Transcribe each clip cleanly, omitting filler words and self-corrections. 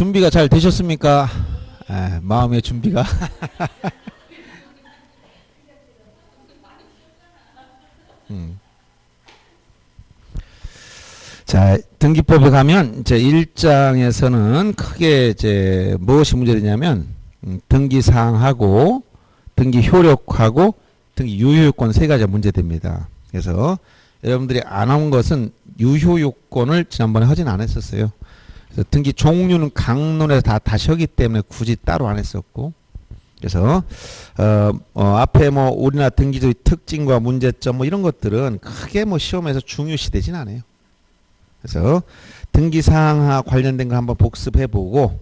준비가 잘 되셨습니까? 마음의 준비가. 자, 등기법에 가면 이제 1장에서는 크게 이제 무엇이 문제되냐면 등기사항하고 등기 효력하고 등기 유효요건 세 가지가 문제됩니다. 그래서 여러분들이 안 한 것은 유효요건을 지난번에 하진 않았었어요. 그래서 등기 종류는 강론에서 다시 하기 때문에 굳이 따로 안 했었고, 그래서 앞에 뭐 우리나라 등기조의 특징과 문제점 뭐 이런 것들은 크게 뭐 시험에서 중요시되진 않아요. 그래서 등기사항과 관련된 거 한번 복습해보고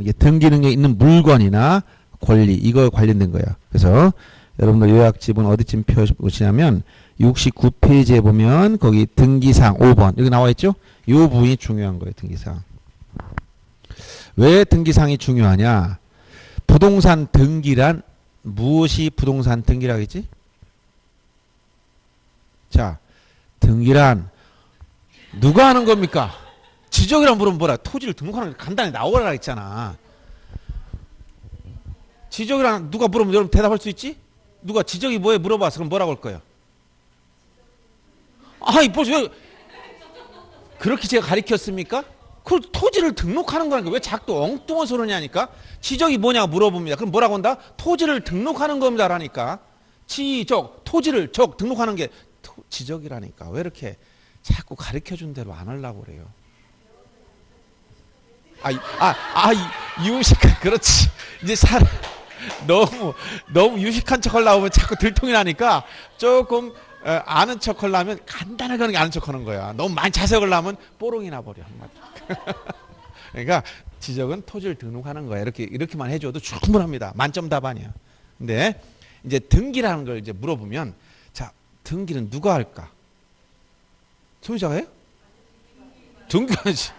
이게 등기 능력에 있는 물건이나 권리 이거 관련된 거야. 그래서 여러분들 요약집은 어디쯤 펴보시냐면 69페이지에 보면 거기 등기사항 5번 여기 나와 있죠? 이 부분이 중요한 거예요. 등기사항. 왜 등기사항이 중요하냐? 부동산 등기란 무엇이 부동산 등기라고 했지? 자, 등기란 누가 하는 겁니까? 지적이란 물으면 뭐라? 토지를 등록하는 게 간단히 나오라 했잖아. 지적이란 누가 물으면 여러분 대답할 수 있지? 누가 지적이 뭐에 물어봐서 그럼 뭐라고 할 거예요? 아이 벌써 그렇게 제가 가르쳤습니까? 그 토지를 등록하는 거니까 왜 자꾸 엉뚱한 소리냐니까? 지적이 뭐냐 물어봅니다. 그럼 뭐라고 한다? 토지를 등록하는 겁니다. 라니까. 지적, 토지를 등록하는 게 지적이라니까. 왜 이렇게 자꾸 가르쳐준 대로 안 하려고 그래요? 유식한, 그렇지. 이제 너무 유식한 척 하려고 하면 자꾸 들통이 나니까 조금 아는 척 하려면 간단하게 하는 게 아는 척 하는 거야. 너무 많이 자세히 하려면 뽀롱이 나버려. 그러니까 지적은 토지를 등록하는 거야. 이렇게만 해줘도 충분합니다. 만점 답안이야. 근데 이제 등기라는 걸 이제 물어보면, 자, 등기는 누가 할까? 소유자가 해요? 등기하지.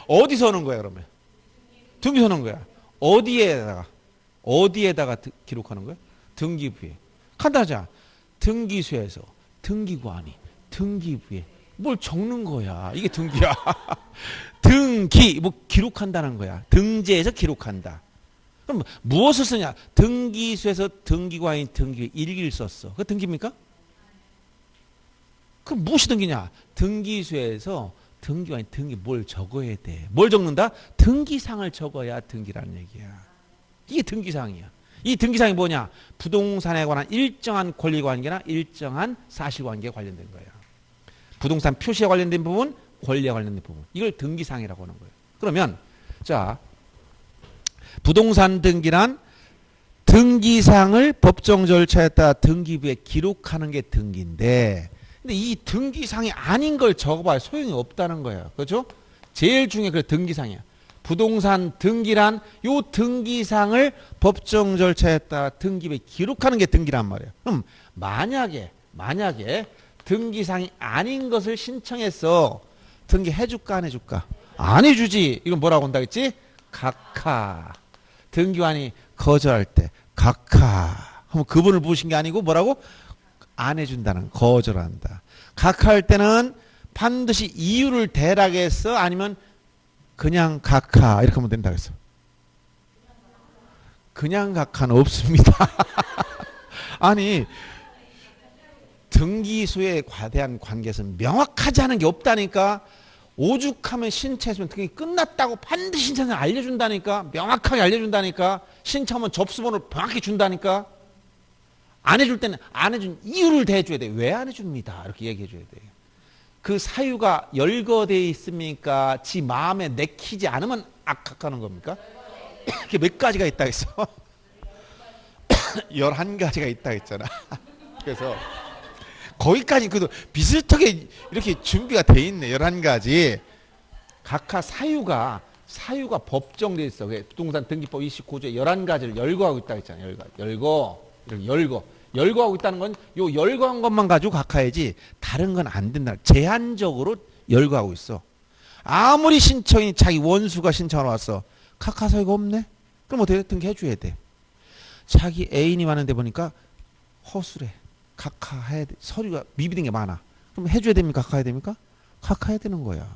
어디서 하는 거야, 그러면? 등기서 하는 거야. 어디에다가 기록하는 거야? 등기부에. 간단하잖아. 등기소에서, 등기관이, 등기부에 뭘 적는 거야. 이게 등기야. 등기, 뭐 기록한다는 거야. 등재에서 기록한다. 그럼 무엇을 쓰냐? 등기소에서 등기관이 등기부에 일기를 썼어. 그게 등기입니까? 그럼 무엇이 등기냐? 등기소에서 등기관이 등기 뭘 적어야 돼? 뭘 적는다? 등기상을 적어야 등기라는 얘기야. 이게 등기상이야. 이 등기상이 뭐냐? 부동산에 관한 일정한 권리관계나 일정한 사실관계에 관련된 거야. 부동산 표시에 관련된 부분, 권리에 관련된 부분. 이걸 등기상이라고 하는 거예요. 그러면 자, 부동산 등기란 등기상을 법정 절차에 따라 등기부에 기록하는 게 등기인데, 근데 이 등기상이 아닌 걸 적어봐야 소용이 없다는 거예요. 그렇죠? 제일 중요한 게 등기상이야. 부동산 등기란 요 등기상을 법정 절차에 따라 등기부에 기록하는 게 등기란 말이에요. 그럼 만약에 등기상이 아닌 것을 신청해서 등기해 줄까 안 해줄까? 안 해주지. 이건 뭐라고 한다 했지? 각하. 등기관이 거절할 때 각하. 그럼 그분을 부르신 게 아니고 뭐라고? 안 해준다는, 거절한다. 각하할 때는 반드시 이유를 대라겠어? 아니면 그냥 각하 이렇게 하면 된다 그랬어. 그냥 각하는 없습니다. 아니, 등기소에 대한 관계에서는 명확하지 않은 게 없다니까. 오죽하면 신청했으면 등기 끝났다고 반드시 신청을 알려준다니까. 명확하게 알려준다니까. 신청하면 접수번호를 정확히 준다니까. 안 해줄 때는 안 해준 이유를 대줘야 돼. 왜 안 해줍니다. 이렇게 얘기해줘야 돼. 그 사유가 열거되어 있습니까? 지 마음에 내키지 않으면 악각하는 겁니까? 이게 몇 가지가 있다 했어? 11가지가 있다 했잖아. 그래서 거기까지 그래도 비슷하게 이렇게 준비가 돼 있네. 11가지. 각하 사유가 법정돼 있어. 부동산 등기법 29조에 11가지를 열거하고 있다 했잖아. 열거하고 있다는 건 요 열거한 것만 가지고 각하해야지 다른 건 안 된다. 제한적으로 열거하고 있어. 아무리 신청이 자기 원수가 신청을 왔어. 각하 사유가 없네? 그럼 어떻게 등기해 줘야 돼. 자기 애인이 많은데 보니까 허술해. 각하해야 돼. 서류가 미비된 게 많아. 그럼 해줘야 됩니까? 각하해야 됩니까? 각하해야 되는 거야.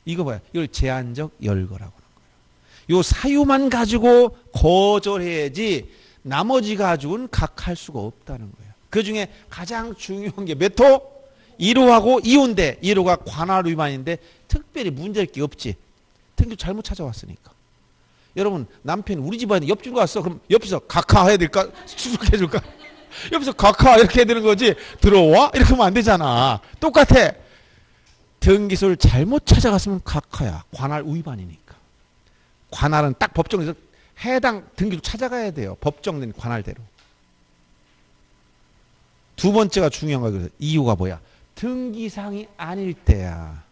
이거 봐요. 이걸 제한적 열거라고 하는 거예요. 요 사유만 가지고 거절해야지 나머지 가지고는 각할 수가 없다는 거예요. 그 중에 가장 중요한 게 몇 호? 1호하고 2호인데 1호가 관할 위반인데 특별히 문제일 게 없지. 등기 잘못 찾아왔으니까. 여러분 남편이 우리 집안에 옆집 갔어. 그럼 옆에서 각하해야 될까? 수습해 줄까? 옆에서 각하 이렇게 해야 되는 거지. 들어와? 이렇게 하면 안 되잖아. 똑같아. 등기소를 잘못 찾아갔으면 각하야. 관할 위반이니까. 관할은 딱 법정에서 해당 등기소 찾아가야 돼요. 법정된 관할대로. 두 번째가 중요한 거예요. 이유가 뭐야? 등기상이 아닐 때야.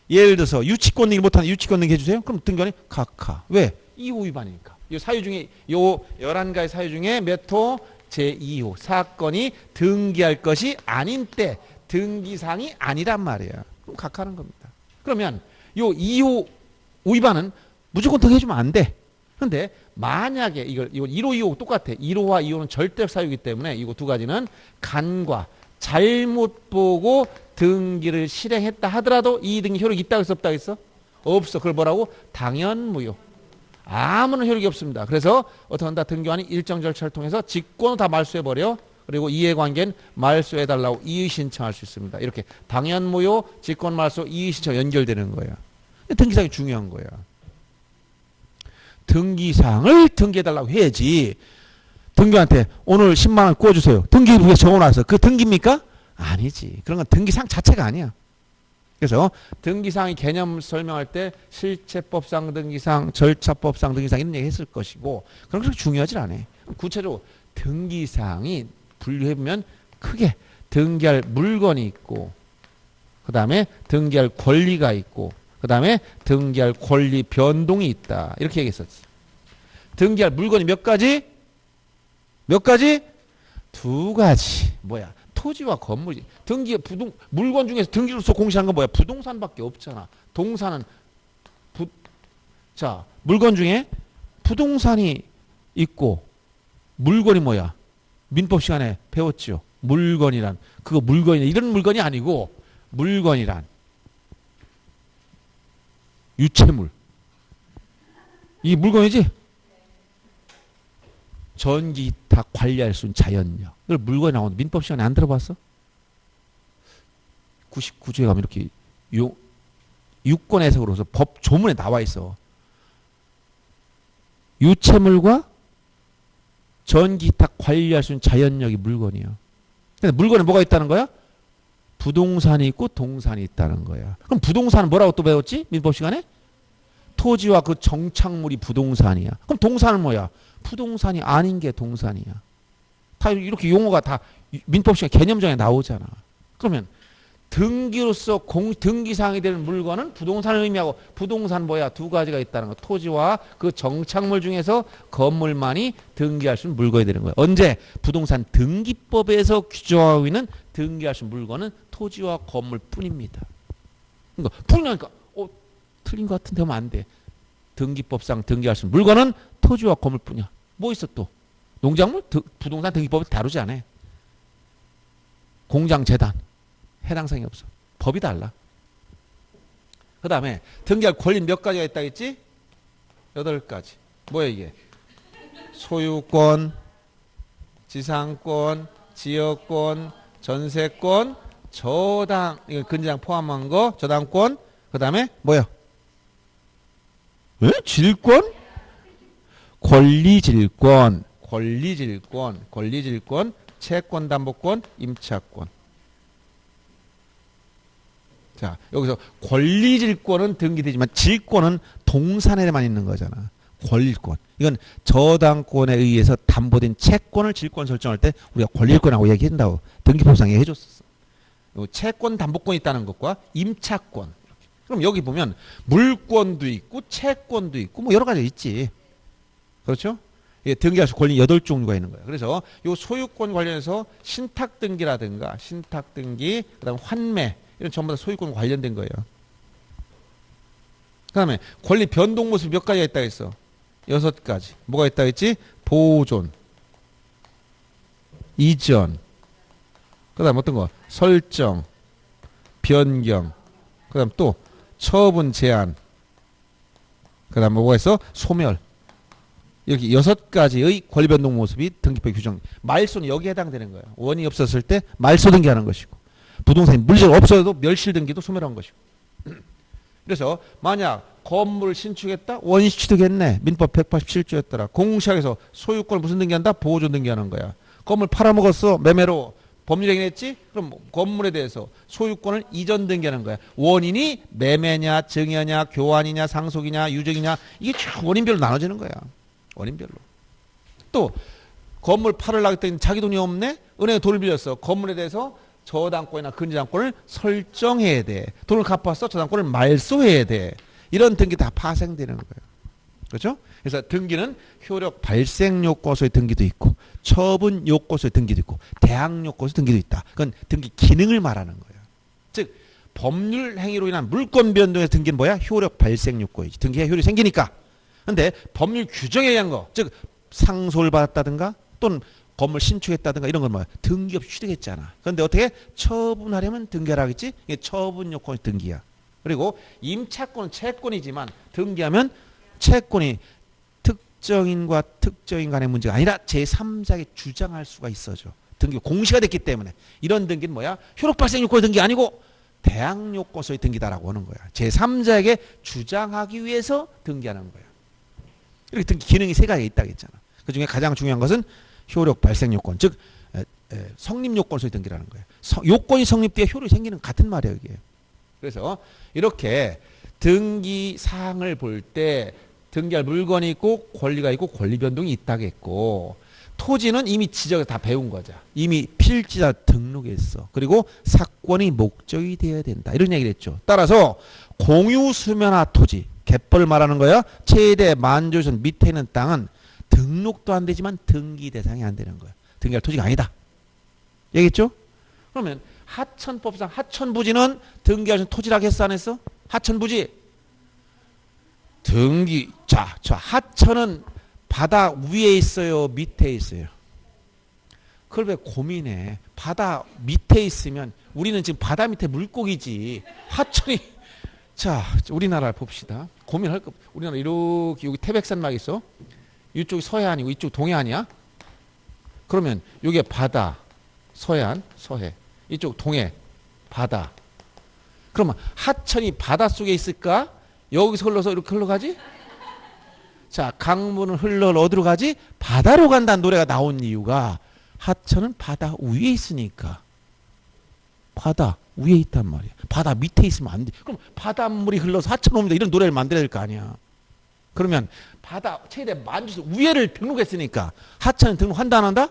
예를 들어서 유치권 등기 못하는 유치권 등기 해주세요. 그럼 등기관이 각하. 왜? 2호 위반이니까. 이 사유 중에 요 11가지 사유 중에 몇 호? 제2호. 사건이 등기할 것이 아닌 때 등기상이 아니란 말이야. 그럼 각하는 겁니다. 그러면 요 2호 위반은 무조건 등기해주면 안 돼. 그런데 만약에 이거 1호, 2호 똑같아. 1호와 2호는 절대 사유이기 때문에 이거 두 가지는 간과 잘못 보고 등기를 실행했다 하더라도 이 등기 효력이 있다고 했어 없다고 했어? 없어. 그걸 뭐라고? 당연무효. 아무런 효력이 없습니다. 그래서 어떻게 한다? 등기관이 일정 절차를 통해서 직권을 다 말소해버려. 그리고 이해관계는 말소해달라고 이의 신청할 수 있습니다. 이렇게 당연무효, 직권 말소, 이의 신청 연결되는 거야. 등기상이 중요한 거야. 등기상을 등기해달라고 해야지. 등기한테 오늘 10만 원 구워주세요. 등기부에 적어놨어. 그 등기입니까? 아니지. 그런 건 등기상 자체가 아니야. 그래서 등기상의 개념 설명할 때 실체법상 등기상, 절차법상 등기상 이런 얘기 했을 것이고 그런 게 중요하지 않아. 구체적으로 등기상이 분류해보면 크게 등기할 물건이 있고 그 다음에 등기할 권리가 있고 그 다음에 등기할 권리 변동이 있다. 이렇게 얘기했었지. 등기할 물건이 몇 가지? 몇 가지? 두 가지. 뭐야? 토지와 건물이. 등기, 물건 중에서 등기로서 공시한 건 뭐야? 부동산밖에 없잖아. 동산은, 자, 물건 중에 부동산이 있고, 물건이 뭐야? 민법 시간에 배웠죠. 물건이란. 그거 물건이, 이런 물건이 아니고, 물건이란. 유체물. 이 물건이지? 전기 다 관리할 수 있는 자연력. 이걸 물건이 나오는 민법 시간에 안 들어봤어? 99조에 가면 이렇게 유권 해석으로서 법 조문에 나와 있어. 유체물과 전기 다 관리할 수 있는 자연력이 물건이야. 근데 물건에 뭐가 있다는 거야? 부동산이 있고 동산이 있다는 거야. 그럼 부동산은 뭐라고 또 배웠지? 민법 시간에? 토지와 그 정착물이 부동산이야. 그럼 동산은 뭐야? 부동산이 아닌 게 동산이야. 다 이렇게 용어가 다 민법 시간 개념정에 나오잖아. 그러면 등기로서 등기사항이 되는 물건은 부동산을 의미하고 부동산 뭐야? 두 가지가 있다는 거. 토지와 그 정착물 중에서 건물만이 등기할 수 있는 물건이 되는 거야. 언제? 부동산 등기법에서 규정하고 있는 등기할 수 있는 물건은 토지와 건물뿐입니다. 그러니까 풀리니까 틀린 것 같은데 하면 안 돼. 등기법상 등기할 수 있는 물건은 토지와 건물뿐이야. 뭐 있어 또? 농작물? 부동산 등기법에 다루지 않아. 공장, 재단. 해당 사항이 없어. 법이 달라. 그 다음에 등기할 권리 몇 가지가 있다 했지? 8가지. 뭐야 이게? 소유권, 지상권, 지역권, 전세권, 저당, 이거 근저당 포함한 거, 저당권, 그 다음에 뭐야? 왜? 질권? 권리질권, 채권, 담보권, 임차권. 자, 여기서 권리질권은 등기되지만 질권은 동산에만 있는 거잖아. 권리권. 이건 저당권에 의해서 담보된 채권을 질권 설정할 때 우리가 권리권이라고 얘기한다고 등기법상에 해줬었어. 채권, 담보권이 있다는 것과 임차권. 그럼 여기 보면 물권도 있고 채권도 있고 뭐 여러 가지 있지. 그렇죠? 예, 등기할 수 권리 8종류가 있는 거예요. 그래서 요 소유권 관련해서 신탁등기라든가 신탁등기, 그다음 환매 이런 전부 다 소유권 관련된 거예요. 그다음에 권리 변동 모습 몇 가지가 있다고 했어? 6가지. 뭐가 있다고 했지? 보존, 이전, 그다음 어떤 거? 설정, 변경, 그다음 또 처분 제한, 그 다음에 뭐가 있어? 소멸. 이렇게 6가지의 권리변동 모습이 등기법 규정. 말소는 여기에 해당되는 거예요. 원이 없었을 때 말소 등기하는 것이고, 부동산이 물리적으로 없어도 멸실 등기도 소멸한 것이고. 그래서 만약 건물을 신축했다? 원시 취득했네. 민법 187조였더라. 공시학에서 소유권을 무슨 등기한다? 보호존 등기하는 거야. 건물 팔아먹었어. 매매로. 법률행위했지? 그럼 건물에 대해서 소유권을 이전 등기하는 거야. 원인이 매매냐, 증여냐, 교환이냐, 상속이냐, 유적이냐, 이게 쭉 원인별로 나눠지는 거야. 원인별로. 또 건물 팔으려고 했더니 자기 돈이 없네? 은행에 돈을 빌렸어. 건물에 대해서 저당권이나 근저당권을 설정해야 돼. 돈을 갚았어. 저당권을 말소해야 돼. 이런 등기 다 파생되는 거예요. 그렇죠? 그래서 등기는 효력 발생 요건서의 등기도 있고, 처분 요건서의 등기도 있고, 대항 요건서의 등기도 있다. 그건 등기 기능을 말하는 거예요. 즉 법률 행위로 인한 물권 변동의 등기는 뭐야? 효력 발생 요건이지. 등기에 효력이 생기니까. 근데 법률 규정에 의한 거, 즉 상소를 받았다든가 또는 건물 신축했다든가 이런 건 뭐야? 등기 없이 취득했잖아. 그런데 어떻게 처분하려면 등기하라 하겠지? 이게 처분 요건이 등기야. 그리고 임차권은 채권이지만 등기하면 채권이 특정인과 특정인 간의 문제가 아니라 제3자에게 주장할 수가 있어져. 등기 공시가 됐기 때문에. 이런 등기는 뭐야? 효력 발생 요건의 등기 아니고 대항 요건서의 등기다라고 하는 거야. 제3자에게 주장하기 위해서 등기하는 거야. 이렇게 등기 기능이 3가지가 있다고 했잖아. 그중에 가장 중요한 것은 효력 발생 요건, 즉 성립 요건서의 등기라는 거예요. 요건이 성립돼야 효력이 생기는 같은 말이에요, 이게. 그래서 이렇게 등기 사항을 볼 때 등기할 물건이 있고 권리가 있고 권리 변동이 있다겠고, 토지는 이미 지적에 다 배운 거죠. 이미 필지자 등록했어. 그리고 사건이 목적이 되어야 된다. 이런 얘기를 했죠. 따라서 공유 수면화 토지, 갯벌을 말하는 거야. 최대 만조선 밑에 있는 땅은 등록도 안 되지만 등기 대상이 안 되는 거야. 등기할 토지가 아니다. 얘기했죠? 그러면 하천법상 하천부지는 등기할 수 있는 토지라고 했어, 안 했어? 하천부지. 등기. 자, 저 하천은 바다 위에 있어요, 밑에 있어요? 그걸 왜 고민해? 바다 밑에 있으면 우리는 지금 바다 밑에 물고기지. 하천이. 자, 우리나라를 봅시다. 고민할 거. 우리나라 이렇게 여기 태백산막 있어. 이쪽이 서해안이고 이쪽 동해안이야. 그러면 여기에 바다, 서해안, 서해. 이쪽 동해, 바다. 그러면 하천이 바닷속에 있을까? 여기서 흘러서 이렇게 흘러가지? 자, 강물은 흘러 어디로 가지? 바다로 간다는 노래가 나온 이유가 하천은 바다 위에 있으니까. 바다 위에 있단 말이야. 바다 밑에 있으면 안 돼. 그럼 바닷물이 흘러서 하천 옵니다. 이런 노래를 만들어야 될 거 아니야. 그러면 바다 최대 만주에서 위에를 등록했으니까 하천은 등록한다 안 한다?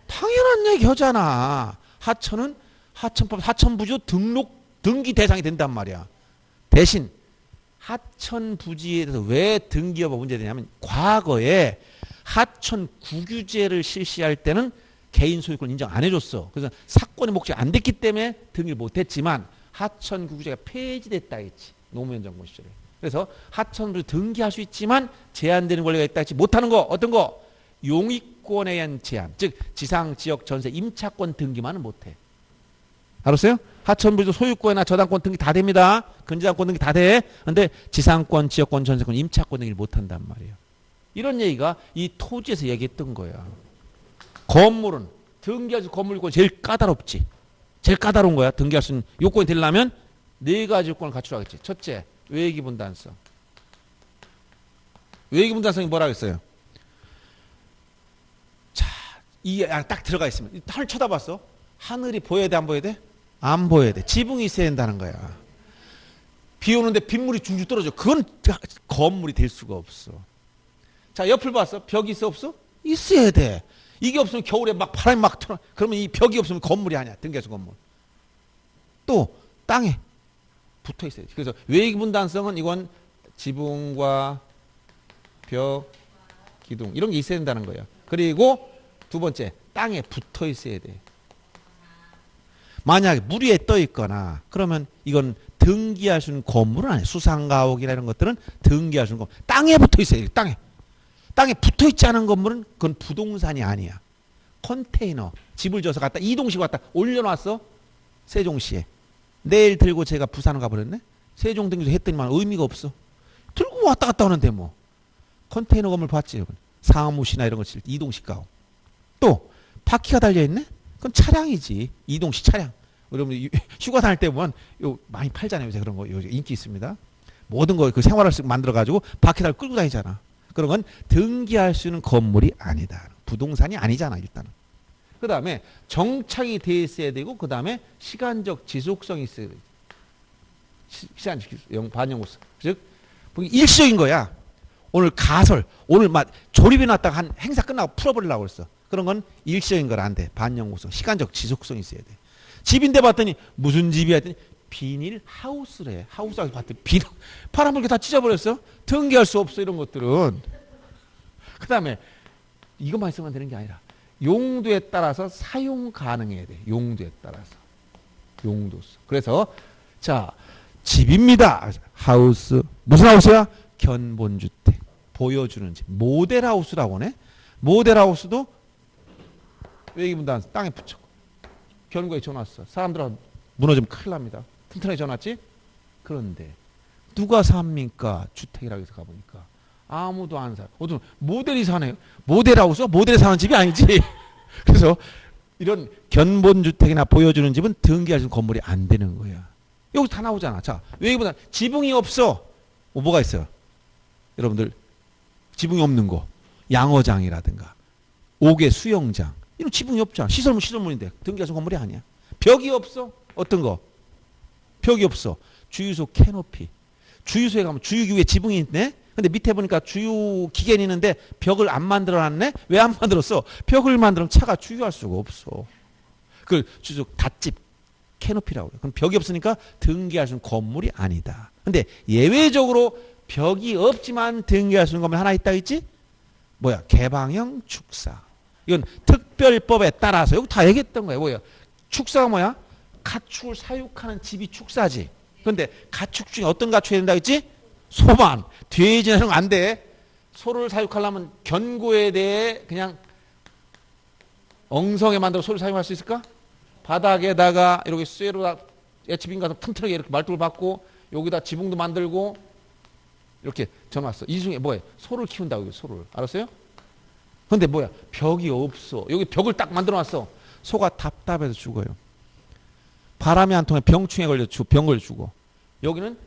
당연한 얘기 하잖아. 하천은 하천법 하천부지도 등기 대상이 된단 말이야. 대신 하천부지에 대해서 왜 등기 여부가 문제되냐면 과거에 하천 국유제를 실시할 때는 개인 소유권 인정 안 해줬어. 그래서 사건의 목적이 안 됐기 때문에 등기를 못했지만 하천 국유제가 폐지됐다 했지. 노무현 정권 시절에. 그래서 하천부지 등기할 수 있지만 제한되는 권리가 있다 했지. 못하는 거 어떤 거? 용익권에 의한 제한. 즉 지상 지역 전세 임차권 등기만은 못해. 알았어요? 하천부지도 소유권이나 저당권 등기 다 됩니다. 근저당권 등기 다 돼. 근데 지상권, 지역권, 전세권, 임차권 등기를 못한단 말이에요. 이런 얘기가 이 토지에서 얘기했던 거야. 건물은 등기할 수 있는 건물 요건이 제일 까다롭지. 제일 까다로운 거야. 등기할 수 있는 요건이 되려면 4가지 요건을 갖추라겠지. 첫째, 외기분단성. 외기분단성이 뭐라고 했어요? 자, 이게 딱 들어가 있으면 하늘 쳐다봤어. 하늘이 보여야 돼, 안 보여야 돼? 안 보여야 돼. 지붕이 있어야 된다는 거야. 비 오는데 빗물이 줄줄 떨어져. 그건 건물이 될 수가 없어. 자, 옆을 봤어. 벽이 있어 없어? 있어야 돼. 이게 없으면 겨울에 막 바람이 막 틀어. 그러면 이 벽이 없으면 건물이 아니야. 등기할 수 건물. 또 땅에 붙어 있어야 돼. 그래서 외기분단성은 이건 지붕과 벽, 기둥 이런 게 있어야 된다는 거예요. 그리고 두 번째, 땅에 붙어 있어야 돼. 만약에 물 위에 떠 있거나 그러면 이건 등기할 수 있는 건물은 아니에요. 수상가옥이나 이런 것들은 등기할 수 있는 건물. 땅에 붙어 있어야 돼. 땅에. 땅에 붙어 있지 않은 건물은 그건 부동산이 아니야. 컨테이너. 집을 져서 갖다 이동식 갖다 올려놨어. 세종시에. 내일 들고 제가 부산 가버렸네. 세종 등기소 했더니만 의미가 없어. 들고 뭐 왔다 갔다 하는데 뭐. 컨테이너 건물 봤지, 여러분. 사무실이나 이런 거 칠 때 이동식 가오. 또 바퀴가 달려 있네? 그건 차량이지. 이동식 차량. 여러분 휴가 다닐 때 보면 요 많이 팔잖아요. 요새 그런 거 요새 인기 있습니다. 모든 거 그 생활을 만들어 가지고 바퀴 달 끌고 다니잖아. 그런 건 등기할 수 있는 건물이 아니다. 부동산이 아니잖아, 일단은. 그 다음에 정착이 돼 있어야 되고, 그 다음에 시간적 지속성이 있어야 돼. 시간적 반영으로서. 즉, 일시적인 거야. 오늘 가설, 오늘 막 조립해 놨다가 한 행사 끝나고 풀어버리려고 그랬어. 그런 건 일시적인 걸 안 돼. 반영구성, 시간적 지속성이 있어야 돼. 집인데 봤더니 무슨 집이야 했더니 비닐 하우스래. 하우스라고 봤더니 파란불게 다 찢어버렸어. 등기할 수 없어, 이런 것들은. 그 다음에 이것만 있으면 되는 게 아니라 용도에 따라서 사용 가능해야 돼. 용도에 따라서. 용도수. 그래서 자, 집입니다. 하우스. 무슨 하우스야? 견본주택. 보여주는 집. 모델하우스라고 하네. 모델하우스도 외기분단 땅에 붙여. 견고에 줘놨어. 사람들하고 무너지면 큰일 납니다. 튼튼하게 줘놨지? 그런데 누가 삽니까? 주택이라고 해서 가보니까 아무도 안 사. 어떤 모델이 사네요. 모델하우스? 모델이 사는 집이 아니지. 그래서 이런 견본주택이나 보여주는 집은 등기할 수 있는 건물이 안 되는 거야. 여기 다 나오잖아. 자, 외기보다 지붕이 없어. 뭐가 있어요? 여러분들 지붕이 없는 거. 양어장이라든가 옥외 수영장. 이런 지붕이 없잖아. 시설물 시설물인데 등기할 수 있는 건물이 아니야. 벽이 없어. 어떤 거? 벽이 없어. 주유소 캐노피. 주유소에 가면 주유기 위에 지붕이 있네. 근데 밑에 보니까 주유 기계는 있는데 벽을 안 만들어 놨네? 왜 안 만들었어? 벽을 만들면 차가 주유할 수가 없어. 그 주유소 닷집 캐노피라고 그래. 그럼 벽이 없으니까 등기할 수 있는 건물이 아니다. 근데 예외적으로 벽이 없지만 등기할 수 있는 건물 하나 있다 있지? 뭐야? 개방형 축사. 이건 특별법에 따라서 여기 다 얘기했던 거예요. 뭐야? 축사가 뭐야? 가축을 사육하는 집이 축사지. 그런데 가축 중에 어떤 가축이 된다 했지? 소만. 돼지나 이런 거 안 돼. 소를 사육하려면 견고에 대해 그냥 엉성에 만들어 소를 사육할 수 있을까? 바닥에다가 이렇게 쇠로 애치빈 가서 튼튼하게 이렇게 말뚝을 박고 여기다 지붕도 만들고 이렇게 전놨어. 이 중에 뭐예요? 소를 키운다고 소를. 알았어요? 근데 뭐야? 벽이 없어. 여기 벽을 딱 만들어 놨어. 소가 답답해서 죽어요. 바람이 안 통해 병충해 걸려 병을 주고. 여기는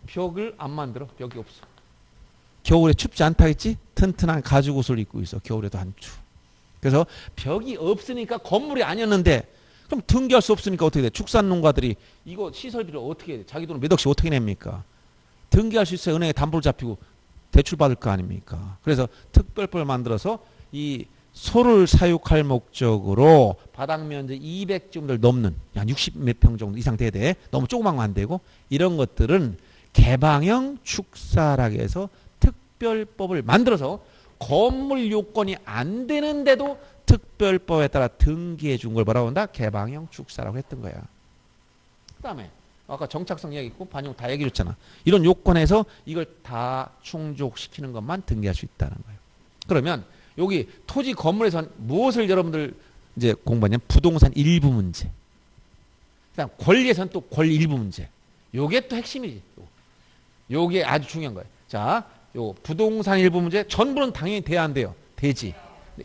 벽을 안 만들어. 벽이 없어. 겨울에 춥지 않다 했지? 튼튼한 가죽 옷을 입고 있어. 겨울에도 안 추워. 그래서 벽이 없으니까 건물이 아니었는데 그럼 등기할 수 없으니까 어떻게 돼? 축산농가들이 이거 시설비를 어떻게 해? 자기 돈을 몇 억씩 어떻게 냅니까? 등기할 수 있어야 은행에 담보를 잡히고 대출 받을 거 아닙니까? 그래서 특별법을 만들어서 이 소를 사육할 목적으로 바닥 면적 200제곱미터 넘는 한 60 몇 평 정도 이상 돼야 돼. 너무 조그만 거 안 되고 이런 것들은 개방형 축사라고 해서 특별법을 만들어서 건물 요건이 안 되는데도 특별법에 따라 등기해 준 걸 뭐라고 한다? 개방형 축사라고 했던 거야. 그 다음에 아까 정착성 이야기 있고 반영 다 얘기해 줬잖아. 이런 요건에서 이걸 다 충족시키는 것만 등기할 수 있다는 거예요. 그러면 여기 토지 건물에선 무엇을 여러분들 이제 공부하냐면 부동산 일부 문제. 그다음 권리에선 또 권리 일부 문제. 요게 또 핵심이지. 요게 아주 중요한 거예요. 자, 요 부동산 일부 문제 전부는 당연히 돼야 안 돼요. 되지.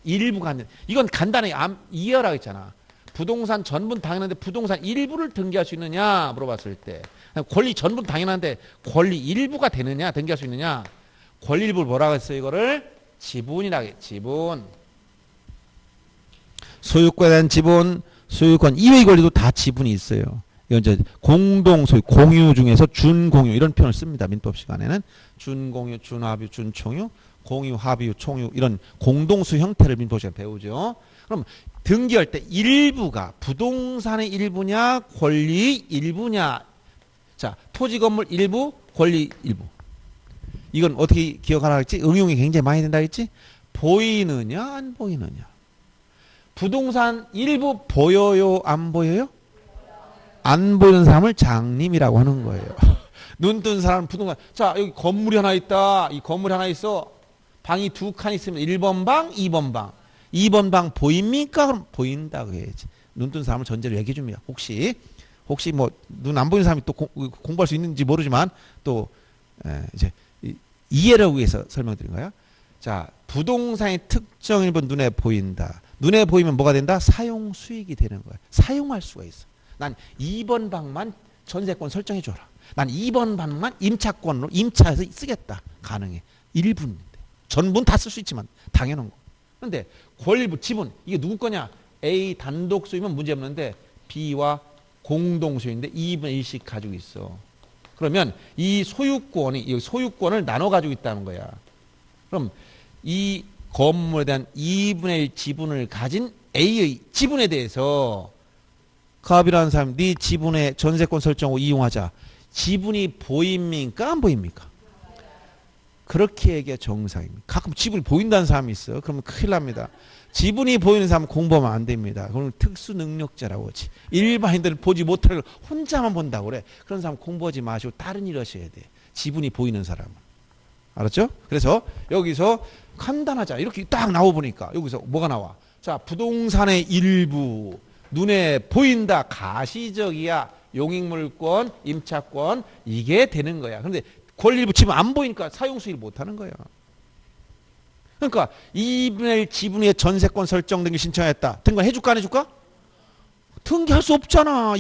일부가 안 돼. 이건 간단히 이해하라고 했잖아. 부동산 전부는 당연한데 부동산 일부를 등기할 수 있느냐 물어봤을 때 권리 전부는 당연한데 권리 일부가 되느냐 등기할 수 있느냐. 권리 일부를 뭐라고 했어요? 이거를 지분이라고 해. 지분. 소유권에 대한 지분, 소유권 이외의 권리도 다 지분이 있어요. 이건 이제 공동 소유, 공유 중에서 준공유 이런 표현을 씁니다. 민법 시간에는 준공유, 준합유, 준총유, 공유, 합유, 총유 이런 공동수 형태를 민법 시간에 배우죠. 그럼 등기할 때 일부가 부동산의 일부냐, 권리 일부냐. 자, 토지 건물 일부, 권리 일부. 이건 어떻게 기억하라 했지? 응용이 굉장히 많이 된다 했지? 보이느냐, 안 보이느냐. 부동산 일부 보여요, 안 보여요? 안 보이는 사람을 장님이라고 하는 거예요. 눈 뜬 사람은 부동산. 자, 여기 건물이 하나 있다. 이 건물이 하나 있어. 방이 두 칸 있으면 1번 방, 2번 방. 2번 방 보입니까? 그럼 보인다고 해야지. 눈 뜬 사람을 전제로 얘기해 줍니다. 혹시 뭐 눈 안 보이는 사람이 또 공부할 수 있는지 모르지만 또 이제 이해를 위해서 설명드린 거야. 자, 부동산의 특정 일부 눈에 보인다. 눈에 보이면 뭐가 된다? 사용 수익이 되는 거야. 사용할 수가 있어. 난 2번 방만 전세권 설정해 줘라. 난 2번 방만 임차권으로 임차해서 쓰겠다. 가능해. 일부인데. 전부는 다 쓸 수 있지만 당연한 거. 그런데 권리부 지분 이게 누구 거냐? A 단독 소유면 문제 없는데 B와 공동 소유인데 2분의 1씩 가지고 있어. 그러면 이 소유권을 나눠 가지고 있다는 거야. 그럼 이 건물에 대한 2분의 1 지분을 가진 A의 지분에 대해서 갑이라는 사람 네 지분의 전세권 설정하고 이용하자. 지분이 보입니까? 안 보입니까? 그렇게 얘기가 정상입니다. 가끔 지분이 보인다는 사람이 있어. 그러면 큰일 납니다. 지분이 보이는 사람 공부하면 안 됩니다. 그럼 특수 능력자라고 하지. 일반인들은 보지 못하는 걸 혼자만 본다고 그래. 그런 사람 공부하지 마시고 다른 일 하셔야 돼. 지분이 보이는 사람은. 알았죠? 그래서 여기서 간단하자. 이렇게 딱 나와보니까 여기서 뭐가 나와? 자, 부동산의 일부 눈에 보인다. 가시적이야. 용익물권, 임차권 이게 되는 거야. 그런데 권리를 붙이면 안 보이니까 사용수익을 못하는 거야. 그러니까 2분의 1 지분의 전세권 설정 등기 신청했다. 등기 해줄까 안 해줄까? 등기할 수 없잖아.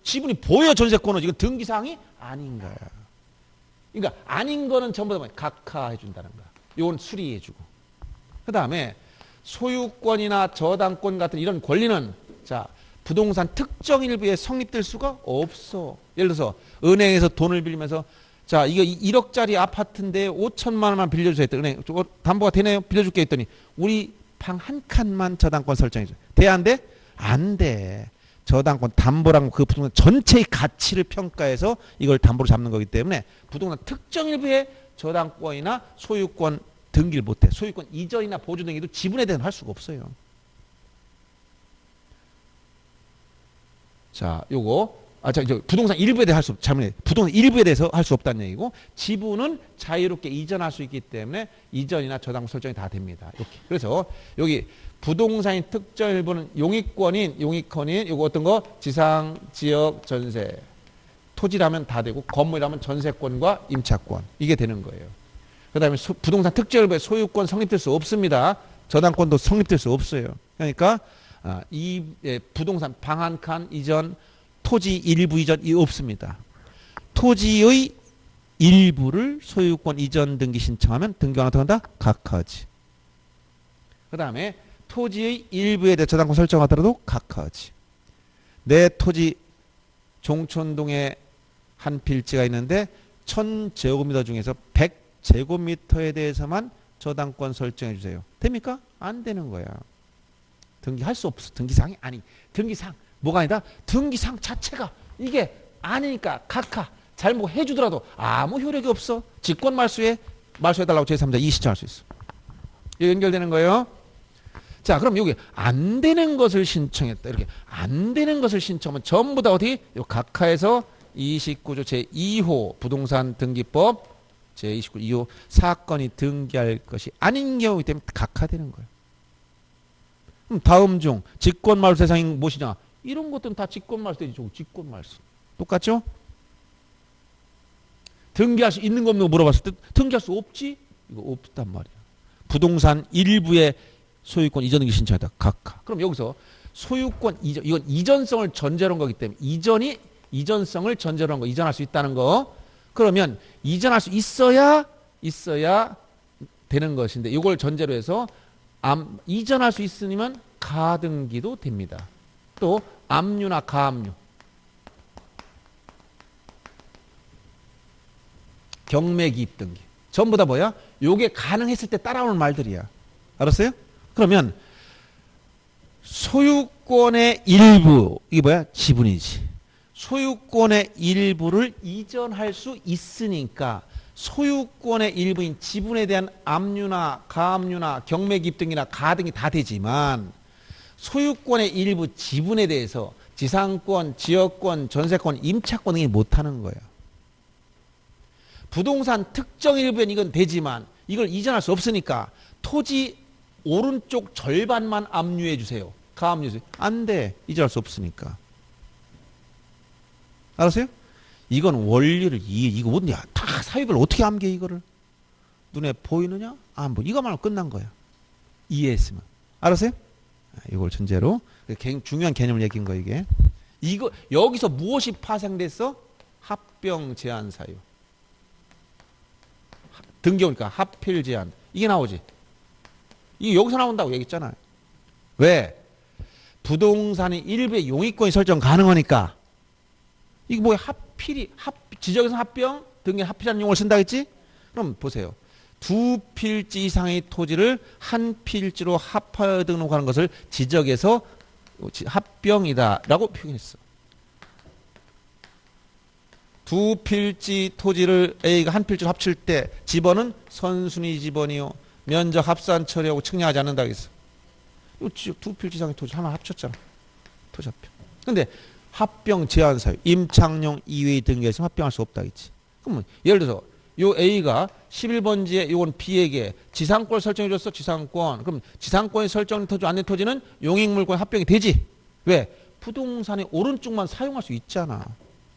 지분이 보여 전세권은. 이건 등기사항이 아닌 거야. 그러니까 아닌 거는 전부 다 각하해 준다는 거야. 이건 수리해 주고. 그 다음에 소유권이나 저당권 같은 이런 권리는 자 부동산 특정 일부에 성립될 수가 없어. 예를 들어서 은행에서 돈을 빌리면서 자 이거 1억짜리 아파트인데 5천만 원만 빌려주세요 했더니 은행 담보가 되네요? 빌려줄게 했더니 우리 방 한 칸만 저당권 설정해줘. 돼 안 돼? 안 돼. 저당권 담보랑 그 부동산 전체의 가치를 평가해서 이걸 담보로 잡는 거기 때문에 부동산 특정 일부의 저당권이나 소유권 등기를 못해. 소유권 이전이나 보조 등기도 지분에 대해서 할 수가 없어요. 자, 요거 부동산 일부에 대해 부동산 일부에 대해서 할 수 없다는 얘기고 지분은 자유롭게 이전할 수 있기 때문에 이전이나 저당 설정이 다 됩니다. 이렇게. 그래서 여기 부동산의 특정 일부는 용익권인 요거 어떤 거 지상, 지역, 전세. 토지라면 다 되고 건물이라면 전세권과 임차권 이게 되는 거예요. 그다음에 부동산 특정 일부의 소유권 성립될 수 없습니다. 저당권도 성립될 수 없어요. 그러니까 부동산 방 한 칸 이전 토지 일부 이전이 없습니다. 토지의 일부를 소유권 이전 등기 신청하면 등기가 어떻게 한다? 각하지. 그 다음에 토지의 일부에 대해 저당권 설정하더라도 각하지. 내 토지 종촌동에 한 필지가 있는데 1000제곱미터 중에서 100제곱미터에 대해서만 저당권 설정해 주세요. 됩니까? 안 되는 거야. 등기할 수 없어. 등기사항이 아니. 등기사항 뭐가 아니다? 등기사항 자체가 이게 아니니까 각하 잘못 해주더라도 아무 효력이 없어. 직권 말소해달라고 제3자 이의 신청할 수 있어. 이거 연결되는 거예요. 자, 그럼 여기 안 되는 것을 신청했다. 이렇게 안 되는 것을 신청하면 전부 다 어디? 요 각하에서 29조 제2호 부동산 등기법 제29조 2호 사건이 등기할 것이 아닌 경우이기 때문에 각하되는 거예요. 그럼 다음 중 직권말소 대상이 무엇이냐? 이런 것들은 다 직권말소 되죠. 직권말소. 똑같죠? 등기할 수 있는 거 없는 거 물어봤을 때 등기할 수 없지? 이거 없단 말이야. 부동산 일부의 소유권 이전 등기 신청했다. 각하. 그럼 여기서 소유권 이전 이건 이전성을 전제로 한 거기 때문에 이전성을 전제로 한 거 이전할 수 있다는 거. 그러면 이전할 수 있어야 되는 것인데 이걸 전제로 해서 이전할 수 있으면 가등기도 됩니다. 또 압류나 가압류, 경매기입 등기 전부 다 뭐야? 요게 가능했을 때 따라오는 말들이야. 알았어요? 그러면 소유권의 일부 이게 뭐야? 지분이지. 소유권의 일부를 이전할 수 있으니까 소유권의 일부인 지분에 대한 압류나 가압류나 경매기입 등이나 가등이 다 되지만 소유권의 일부 지분에 대해서 지상권, 지역권, 전세권, 임차권 등이 못하는 거예요. 부동산 특정 일부엔 이건 되지만 이걸 이전할 수 없으니까 토지 오른쪽 절반만 압류해 주세요. 가압류 주세요. 안 돼. 이전할 수 없으니까. 알았어요? 이건 원리를 이거 뭔데? 다 사유별 어떻게 암기해 이거를? 눈에 보이느냐? 안 보이. 이거만 하면 끝난 거야. 이해했으면. 알았어요? 이걸 전제로 중요한 개념을 얘기한 거 이게. 이거 여기서 무엇이 파생됐어? 합병 제한 사유. 등기오니까 합필 제한. 이게 나오지. 이게 여기서 나온다고 얘기했잖아요. 왜? 부동산이 일부의 용익권이 설정 가능하니까. 이게 뭐야? 지적에서 합병, 등기 합필이라는 용어를 쓴다 했지? 그럼 보세요. 두 필지 이상의 토지를 한 필지로 합하여 등록하는 것을 지적에서 합병이다라고 표현했어. 두 필지 토지를 A가 한 필지로 합칠 때 지번은 선순위 지번이요. 면적 합산 처리하고 측량하지 않는다 했어. 두 필지 이상의 토지 하나 합쳤잖아. 토지 합병. 근데 합병 제한 사유, 임창용 이외의 등기에서 합병할 수 없다 했지. 그러면 예를 들어서 요 A가 11번지에 요건 B에게 지상권을 설정해 줬어. 지상권. 그럼 지상권이 설정된 토지 안된 토지는 용익물권 합병이 되지. 왜? 부동산의 오른쪽만 사용할 수 있잖아.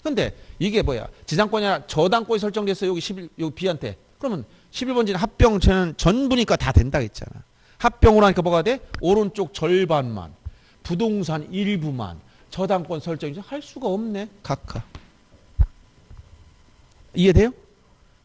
근데 이게 뭐야? 지상권이 아니라 저당권이 설정됐어. 여기 B한테. 그러면 11번지는 합병체는 전부니까 다 된다 했잖아. 합병으로 하니까 뭐가 돼? 오른쪽 절반만, 부동산 일부만 저당권 설정이 할 수가 없네. 각하. 이해돼요?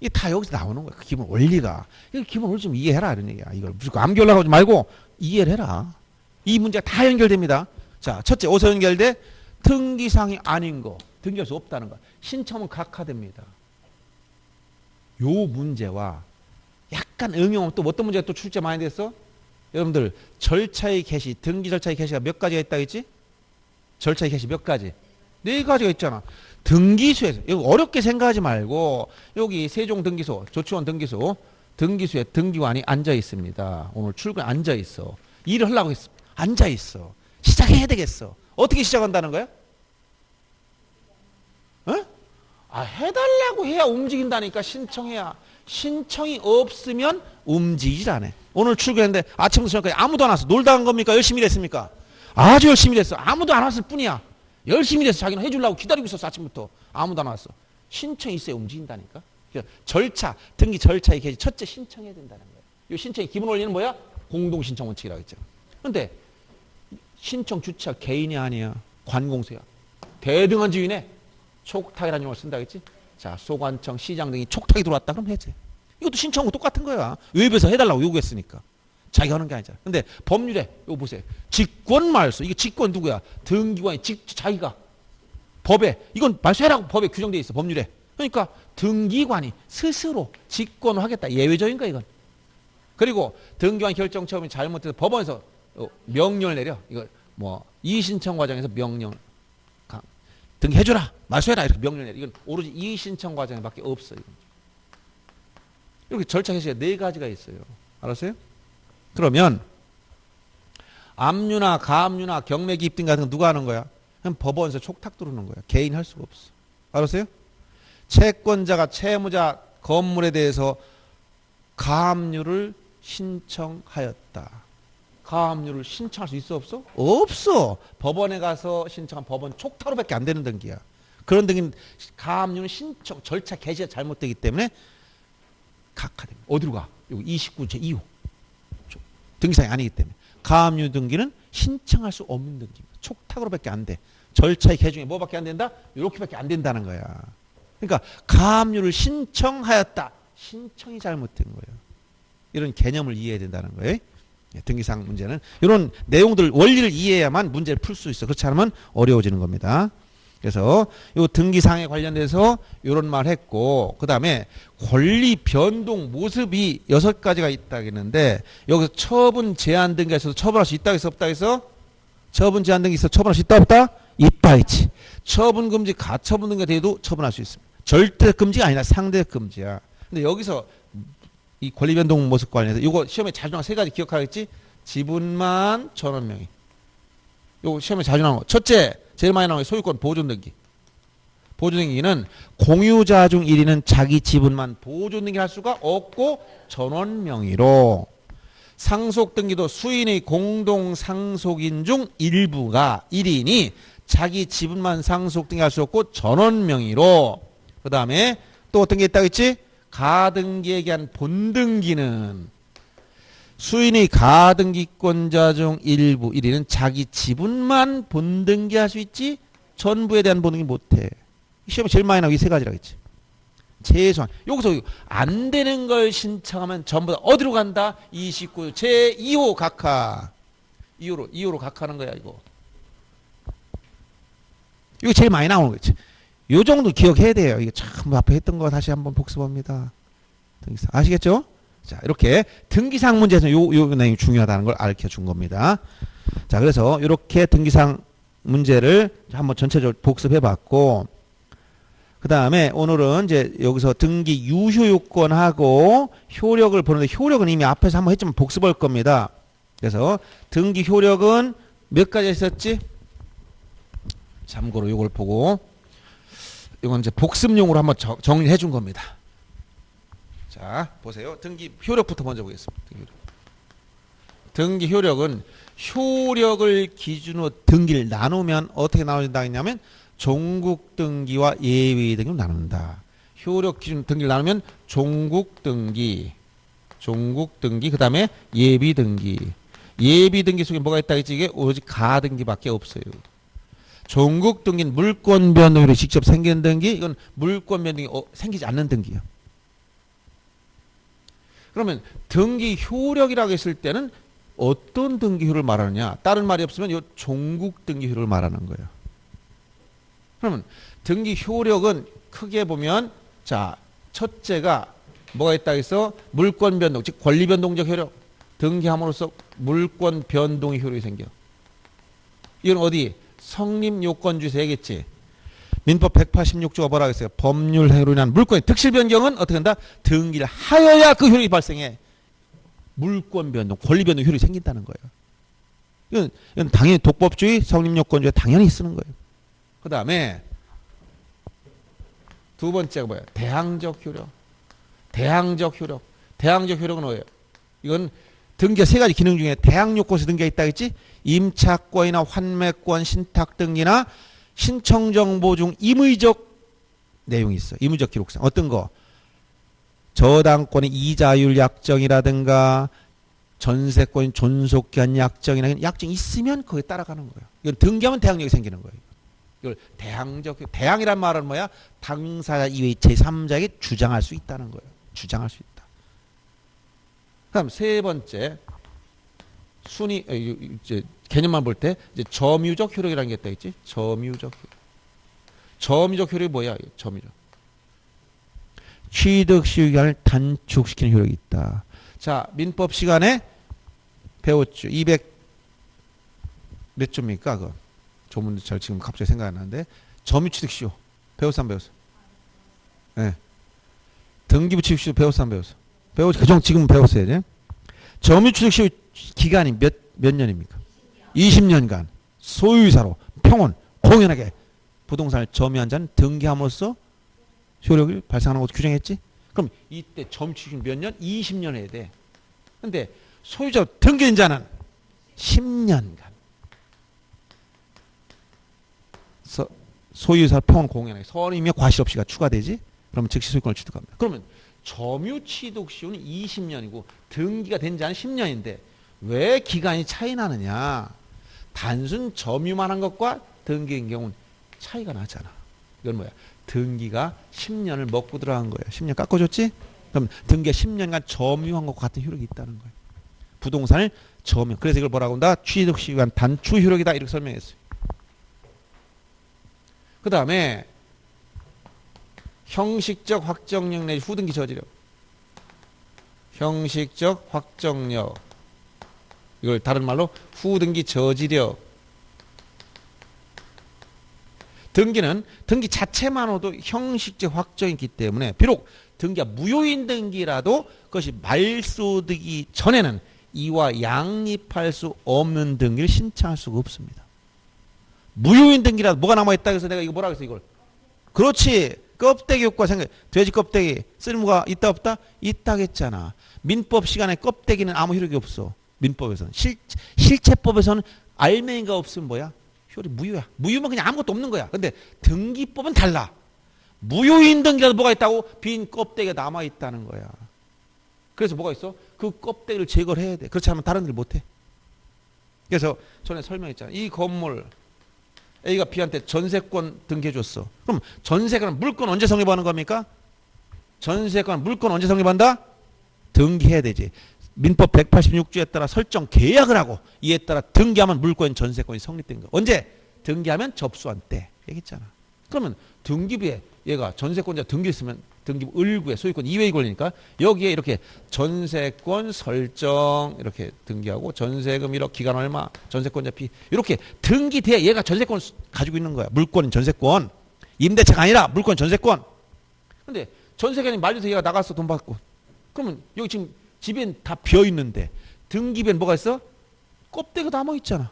이게 다 여기서 나오는 거야. 그 기본 원리가. 이 기본 원리 좀 이해해라. 이런 얘기야. 이걸 무조건 암기하려고 하지 말고 이해를 해라. 이 문제가 다 연결됩니다. 자, 첫째, 어디서 연결돼? 등기상이 아닌 거. 등기할 수 없다는 거. 신청은 각하됩니다. 요 문제와 약간 응용하면 또 어떤 문제가 또 출제 많이 됐어? 여러분들, 절차의 개시, 등기 절차의 개시가 몇 가지가 있다 했지? 절차의 개시 몇 가지? 4가지가 있잖아. 등기소에서, 여기 어렵게 생각하지 말고, 여기 세종등기소, 조치원 등기소, 등기소에 등기관이 앉아 있습니다. 오늘 출근에 앉아 있어. 일을 하려고 했어. 앉아 있어. 시작해야 되겠어. 어떻게 시작한다는 거야? 어? 아, 해달라고 해야 움직인다니까. 신청해야. 신청이 없으면 움직이질 않아. 오늘 출근했는데 아침부터 저녁까지 아무도 안 왔어. 놀다 간 겁니까? 열심히 일했습니까? 아주 열심히 일했어. 아무도 안 왔을 뿐이야. 열심히 일해서 자기는 해주려고 기다리고 있었어. 아침부터. 아무도 안 왔어. 신청이 있어야 움직인다니까. 절차, 등기 절차의 개시. 첫째, 신청해야 된다는 거예요. 이 신청의 기본 원리는 뭐야? 공동신청 원칙이라고 했죠. 그런데 신청 주체가 개인이 아니야. 관공서야. 대등한 지위네. 촉탁이라는 용어를 쓴다고 했지. 자, 소관청, 시장 등이 촉탁이 들어왔다. 그럼 해제. 이것도 신청하고 똑같은 거야. 외부에서 해달라고 요구했으니까. 자기가 하는 게 아니잖아. 근데 법률에 이거 보세요. 직권 말소. 이게 직권 누구야? 등기관이 자기가 법에 이건 말소해라고 법에 규정돼 있어. 법률에. 그러니까 등기관이 스스로 직권을 하겠다. 예외적인 거야 이건. 그리고 등기관 결정 처음에 잘못해서 법원에서 명령을 내려. 이거 뭐 이의신청 과정에서 명령을 등기해줘라. 말소해라. 이렇게 명령을 내려. 이건 오로지 이의신청 과정에밖에 없어요. 이렇게 절차 개시가 4가지가 있어요. 알았어요? 그러면 압류나 가압류나 경매 기입 등 같은 거 누가 하는 거야? 그냥 법원에서 촉탁 들어오는 거야. 개인이 할 수가 없어. 알았어요? 채권자가 채무자 건물에 대해서 가압류를 신청하였다. 가압류를 신청할 수 있어 없어? 없어. 법원에 가서 신청한 법원 촉탁으로밖에 안 되는 등기야. 그런 등기는 가압류는 신청 절차 개시가 잘못되기 때문에 각하됩니다. 어디로 가? 여기 29제 2호. 등기상이 아니기 때문에. 가압류 등기는 신청할 수 없는 등기입니다. 촉탁으로밖에 안 돼. 절차의 개중에 뭐밖에 안 된다? 이렇게밖에 안 된다는 거야. 그러니까 가압류를 신청하였다. 신청이 잘못된 거예요. 이런 개념을 이해해야 된다는 거예요. 등기상 문제는 이런 내용들 원리를 이해해야만 문제를 풀 수 있어. 그렇지 않으면 어려워지는 겁니다. 그래서 이 등기상에 관련돼서 이런 말 했고, 그 다음에 권리 변동 모습이 6가지가 있다고 했는데, 여기서 처분 제한 등기가 있어서 처분할 수 있다고 해서 없다고 해서? 처분 제한 등기 있어 처분할 수 있다 없다? 있다 했지. 처분 금지 가처분 등기가 돼도 처분할 수 있습니다. 절대 금지가 아니라 상대 금지야. 근데 여기서 이 권리 변동 모습 관련해서 이거 시험에 자주 나온 3가지 기억하겠지? 지분만 전원 명의. 이거 시험에 자주 나온 거. 첫째, 제일 많이 나오는 게 소유권 보존등기. 보존등기는 공유자 중 1인은 자기 지분만 보존등기를 할 수가 없고 전원 명의로, 상속등기도 수인의 공동상속인 중 일부가 1인이 자기 지분만 상속등기할 수 없고 전원 명의로, 그 다음에 또 어떤 게 있다고 했지? 가등기에 대한 본등기는 수인의 가등기권자 중 일부 1위는 자기 지분만 본등기할 수 있지 전부에 대한 본등기 못해. 시험에 제일 많이 나오고 이 세 가지라고 했지. 최소한 여기서 안 되는 걸 신청하면 전부 다 어디로 간다? 29 제2호 각하 2호로 각하하는 거야 이거. 이거 제일 많이 나오는 거지. 요 정도 기억해야 돼요. 이게 참 앞에 했던 거 다시 한번 복습합니다. 아시겠죠? 자, 이렇게 등기상 문제에서 요 내용이 중요하다는 걸 알려 준 겁니다. 자, 그래서 이렇게 등기상 문제를 한번 전체적으로 복습해 봤고, 그 다음에 오늘은 이제 여기서 등기 유효 요건하고 효력을 보는데, 효력은 이미 앞에서 한번 했지만 복습할 겁니다. 그래서 등기 효력은 몇 가지 있었지? 참고로 요걸 보고, 이건 이제 복습용으로 한번 정리해 준 겁니다. 자, 보세요. 등기 효력부터 먼저 보겠습니다. 등기 효력은 효력을 기준으로 등기를 나누면 어떻게 나눠진다 했냐면 종국 등기와 예비 등기로 나눈다. 효력 기준 등기를 나누면 종국 등기, 그다음에 예비 등기. 예비 등기 속에 뭐가 있다 했지? 이게 오로지 가등기밖에 없어요. 종국 등기는 물권 변동으로 직접 생기는 등기, 이건 물권 변동이 생기지 않는 등기예요. 그러면 등기 효력이라고 했을 때는 어떤 등기 효력을 말하느냐? 다른 말이 없으면 이 종국 등기 효력을 말하는 거예요. 그러면 등기 효력은 크게 보면 자, 첫째가 뭐가 있다 해서 물권 변동, 즉 권리 변동적 효력. 등기함으로써 물권 변동의 효력이 생겨. 이건 어디? 성립 요건주에서 얘기했지. 민법 186조가 뭐라고 했어요? 법률 해로 인한 물권의 득실 변경은 어떻게 한다? 등기를 하여야 그 효력이 발생해. 물권 변동, 권리 변동 효력이 생긴다는 거예요. 이건 당연히 독법주의, 성립 요건주에 당연히 쓰는 거예요. 그 다음에 두 번째가 뭐예요? 대항적 효력. 대항적 효력은 뭐예요? 이건 등기가 세 가지 기능 중에 대항 요건에서 등기가 있다 했지? 임차권이나 환매권, 신탁 등기나 신청정보 중 임의적 내용이 있어. 임의적 기록상. 어떤 거? 저당권의 이자율 약정이라든가 전세권의 존속기한 약정이나 약정이 있으면 거기에 따라가는 거예요. 이건 등기하면 대항력이 생기는 거예요. 이걸 대항이란 말은 뭐야? 당사자 이외의 제3자에게 주장할 수 있다는 거예요. 주장할 수 있다. 그다음 세 번째 순위 이제 개념만 볼 때 이제 점유적 효력이라는 게 있다 있지? 점유적 효력이 뭐야? 점유적. 취득 시효 기간을 단축시키는 효력이 있다. 자, 민법 시간에 배웠죠. 200 몇 조입니까? 그거. 조문도 잘 지금 갑자기 생각 안 나는데 점유 취득 시효 배웠어 안 배웠어? 예. 네. 등기부 취득 시효 배웠어 안 배웠어? 배웠지. 그정 지금 배웠어야 돼. 점유 취득 시효 기간이 몇 년입니까? 20년간 소유이사로 평온 공연하게 부동산을 점유한 자는 등기함으로써 효력을 발생하는 것도 규정했지? 그럼 이때 점유취득 몇 년? 20년 해야 돼. 근데 소유자 등기인 자는 10년간 소유이사 평온 공연하게 선임이며 과실 없이가 추가되지? 그러면 즉시 소유권을 취득합니다. 그러면 점유취득 시효는 20년이고 등기가 된 자는 10년인데 왜 기간이 차이 나느냐? 단순 점유만 한 것과 등기인 경우는 차이가 나잖아. 이건 뭐야? 등기가 10년을 먹고 들어간 거예요. 10년 깎아줬지? 그럼 등기가 10년간 점유한 것과 같은 효력이 있다는 거예요. 부동산을 점유. 그래서 이걸 뭐라고 한다? 취득시간 단축 효력이다. 이렇게 설명했어요. 그 다음에 형식적 확정력 내지 후등기 저지력. 형식적 확정력. 이걸 다른 말로 후등기 저지력. 등기는 등기 자체만으로도 형식적 확정이 있기 때문에 비록 등기가 무효인 등기라도 그것이 말소되기 전에는 이와 양립할 수 없는 등기를 신청할 수가 없습니다. 무효인 등기라도 뭐가 남아있다 해서 내가 이거 뭐라 그랬어 이걸. 그렇지. 껍데기 효과 생각. 돼지 껍데기 쓸모가 있다 없다? 있다겠잖아. 민법 시간에 껍데기는 아무 효력이 없어. 민법에서는. 실체법에서는 알맹이가 없으면 뭐야? 효력이 무효야. 무효면 그냥 아무것도 없는 거야. 근데 등기법은 달라. 무효인 등기라도 뭐가 있다고? 빈 껍데기가 남아있다는 거야. 그래서 뭐가 있어? 그 껍데기를 제거를 해야 돼. 그렇지 않으면 다른 일 못해. 그래서 전에 설명했잖아. 이 건물 A가 B한테 전세권 등기해줬어. 그럼 전세권 물권 언제 성립하는 겁니까? 전세권 물권 언제 성립한다? 등기해야 되지. 민법 186조에 따라 설정 계약을 하고 이에 따라 등기하면 물권 전세권이 성립된 거. 언제? 등기하면 접수한 때. 얘기했잖아. 그러면 등기부에 얘가 전세권자 등기했으면 등기부 을구에 소유권 이외에 걸리니까 여기에 이렇게 전세권 설정 이렇게 등기하고 전세금 1억 기간 얼마 전세권자 피 이렇게 등기돼 얘가 전세권 가지고 있는 거야. 물권인 전세권. 임대차가 아니라 물권 전세권. 근데 전세권이 말려서 얘가 나갔어 돈 받고. 그러면 여기 지금 집엔 다 비어 있는데 등기부엔 뭐가 있어? 껍데기가 남아 있잖아.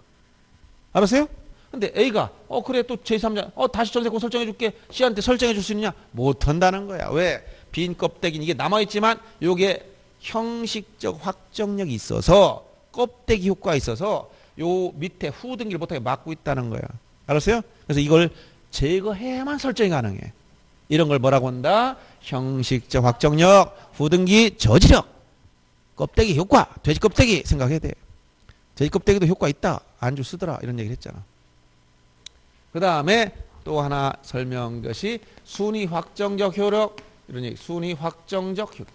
알았어요? 근데 A가 그래 또 제3자 다시 전세권 설정해 줄게. C한테 설정해 줄 수 있느냐? 못 한다는 거야. 왜? 빈 껍데기는 이게 남아 있지만 요게 형식적 확정력이 있어서 껍데기 효과가 있어서 요 밑에 후등기를 못하게 막고 있다는 거야. 알았어요? 그래서 이걸 제거해야만 설정이 가능해. 이런 걸 뭐라고 한다? 형식적 확정력, 후등기 저지력, 껍데기 효과, 돼지 껍데기 생각해야 돼. 돼지 껍데기도 효과 있다. 안주 쓰더라. 이런 얘기를 했잖아. 그 다음에 또 하나 설명한 것이 순위 확정적 효력. 이런 얘기. 순위 확정적 효력.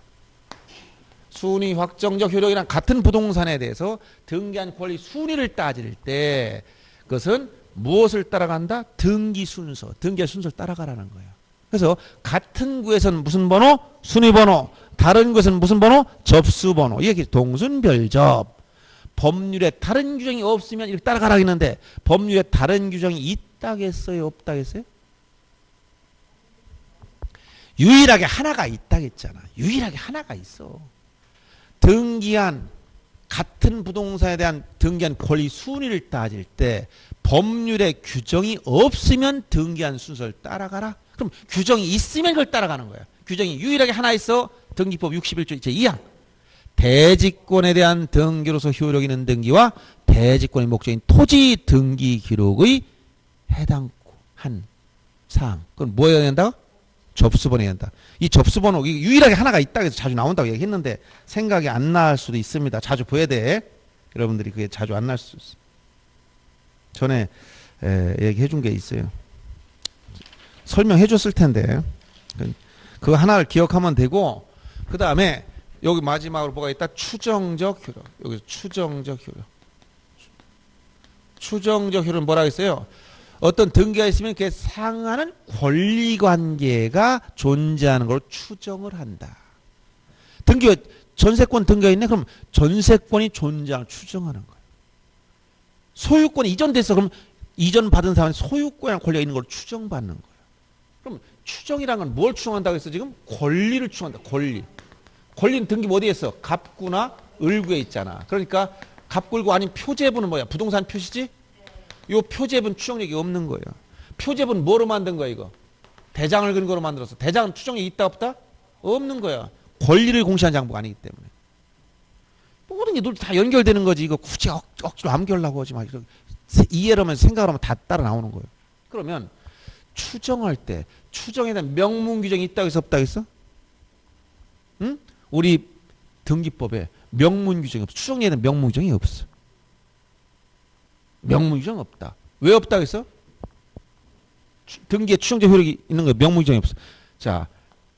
순위 확정적 효력이란 같은 부동산에 대해서 등기한 권리 순위를 따질 때 그것은 무엇을 따라간다? 등기 순서. 등기의 순서를 따라가라는 거예요. 그래서 같은 구에서는 무슨 번호? 순위 번호. 다른 구에서는 무슨 번호? 접수 번호. 이게 동순별접. 법률에 다른 규정이 없으면 이렇게 따라가라 했는데 법률에 다른 규정이 있다겠어요? 없다겠어요? 유일하게 하나가 있다겠잖아. 유일하게 하나가 있어. 등기한 같은 부동산에 대한 등기한 권리 순위를 따질 때 법률에 규정이 없으면 등기한 순서를 따라가라. 그럼 규정이 있으면 그걸 따라가는 거야. 규정이 유일하게 하나 있어. 등기법 61조 제2항. 대지권에 대한 등기로서 효력 있는 등기와 대지권의 목적인 토지 등기 기록의 해당한 사항. 그건 뭐 해야 된다? 접수번호 해야 된다. 이 접수번호 유일하게 하나가 있다고 해서 자주 나온다고 얘기했는데 생각이 안 날 수도 있습니다. 자주 봐야 돼. 여러분들이 그게 자주 안 날 수 있어. 전에 얘기해 준 게 있어요. 설명해 줬을 텐데 그거 하나를 기억하면 되고 그 다음에 여기 마지막으로 뭐가 있다? 추정적 효력. 여기서 추정적 효력. 추정적 효력은 뭐라고 했어요? 어떤 등기가 있으면 그게 상하는 권리관계가 존재하는 걸 추정을 한다. 등기가 전세권 등기가 있네? 그럼 전세권이 존재하는 걸 추정하는 거예요. 소유권이 이전됐어. 그럼 이전 받은 사람이 소유권이랑 권리가 있는 걸 추정받는 거예요. 그럼 추정이라는 건 뭘 추정한다고 했어 지금? 권리를 추정한다. 권리. 권리는 등기부 어디에 있어? 갑구나 을구에 있잖아. 그러니까 갑구을구 아닌 표제부는 뭐야? 부동산 표시지? 요 표제부는 추정력이 없는 거예요. 표제부는 뭐로 만든 거야 이거? 대장을 근거로 만들어서. 대장은 추정력이 있다 없다? 없는 거야. 권리를 공시한 장부가 아니기 때문에. 모든 게 다 연결되는 거지. 이거 굳이 억지로 암기하려고 하지 마. 이해를 하면 생각을 하면 다 따라 나오는 거예요. 그러면 추정할 때 추정에 대한 명문 규정이 있다고 해서 없다고 했어? 응? 우리 등기법에 명문 규정이 없어. 추정에 대한 명문 규정이 없어. 명문 규정 없다. 왜 없다고 했어? 등기에 추정적 효력이 있는 거 명문 규정이 없어. 자,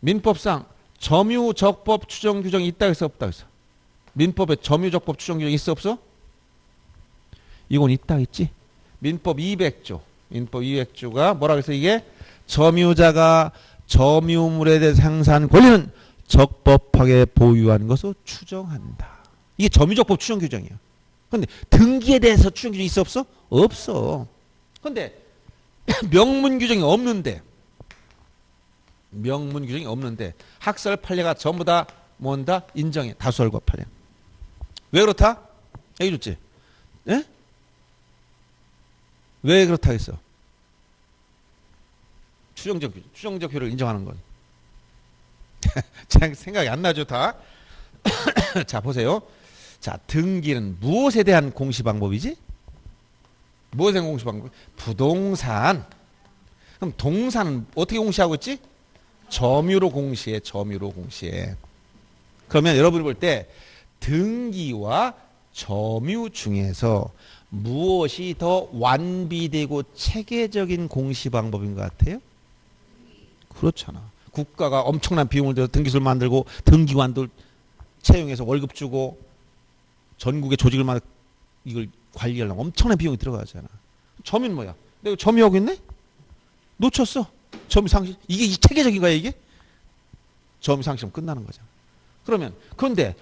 민법상 점유적법 추정 규정이 있다고 해서 없다고 했어. 민법에 점유적법 추정 규정이 있어 없어? 이건 있다 했지. 민법 200조. 민법 200조가 뭐라고 해서 이게 점유자가 점유물에 대해서 행사한 권리는 적법하게 보유한 것으로 추정한다. 이게 점유적법 추정 규정이야. 그런데 등기에 대해서 추정 규정이 있어 없어? 없어. 그런데 명문 규정이 없는데 학설 판례가 전부 다 뭔다? 인정해. 다수설과 판례. 왜 그렇다? 얘기 줬지? 예? 왜 그렇다 했어? 추정적 효력을 인정하는 건. 생각이 안 나죠, 다? 자, 보세요. 자, 등기는 무엇에 대한 공시 방법이지? 무엇에 대한 공시 방법? 부동산. 그럼 동산은 어떻게 공시하고 있지? 점유로 공시해. 점유로 공시해. 그러면 여러분이 볼 때 등기와 점유 중에서 무엇이 더 완비되고 체계적인 공시 방법인 것 같아요? 그렇잖아. 국가가 엄청난 비용을 들여서 등기소를 만들고 등기관들 채용해서 월급 주고 전국의 조직을 만 이걸 관리하려면 엄청난 비용이 들어가잖아. 점유는 뭐야? 내가 점유하고 있네? 놓쳤어. 점유 상실. 이게 체계적인 거야 이게? 점유 상실은 끝나는 거잖아. 그러면 그런데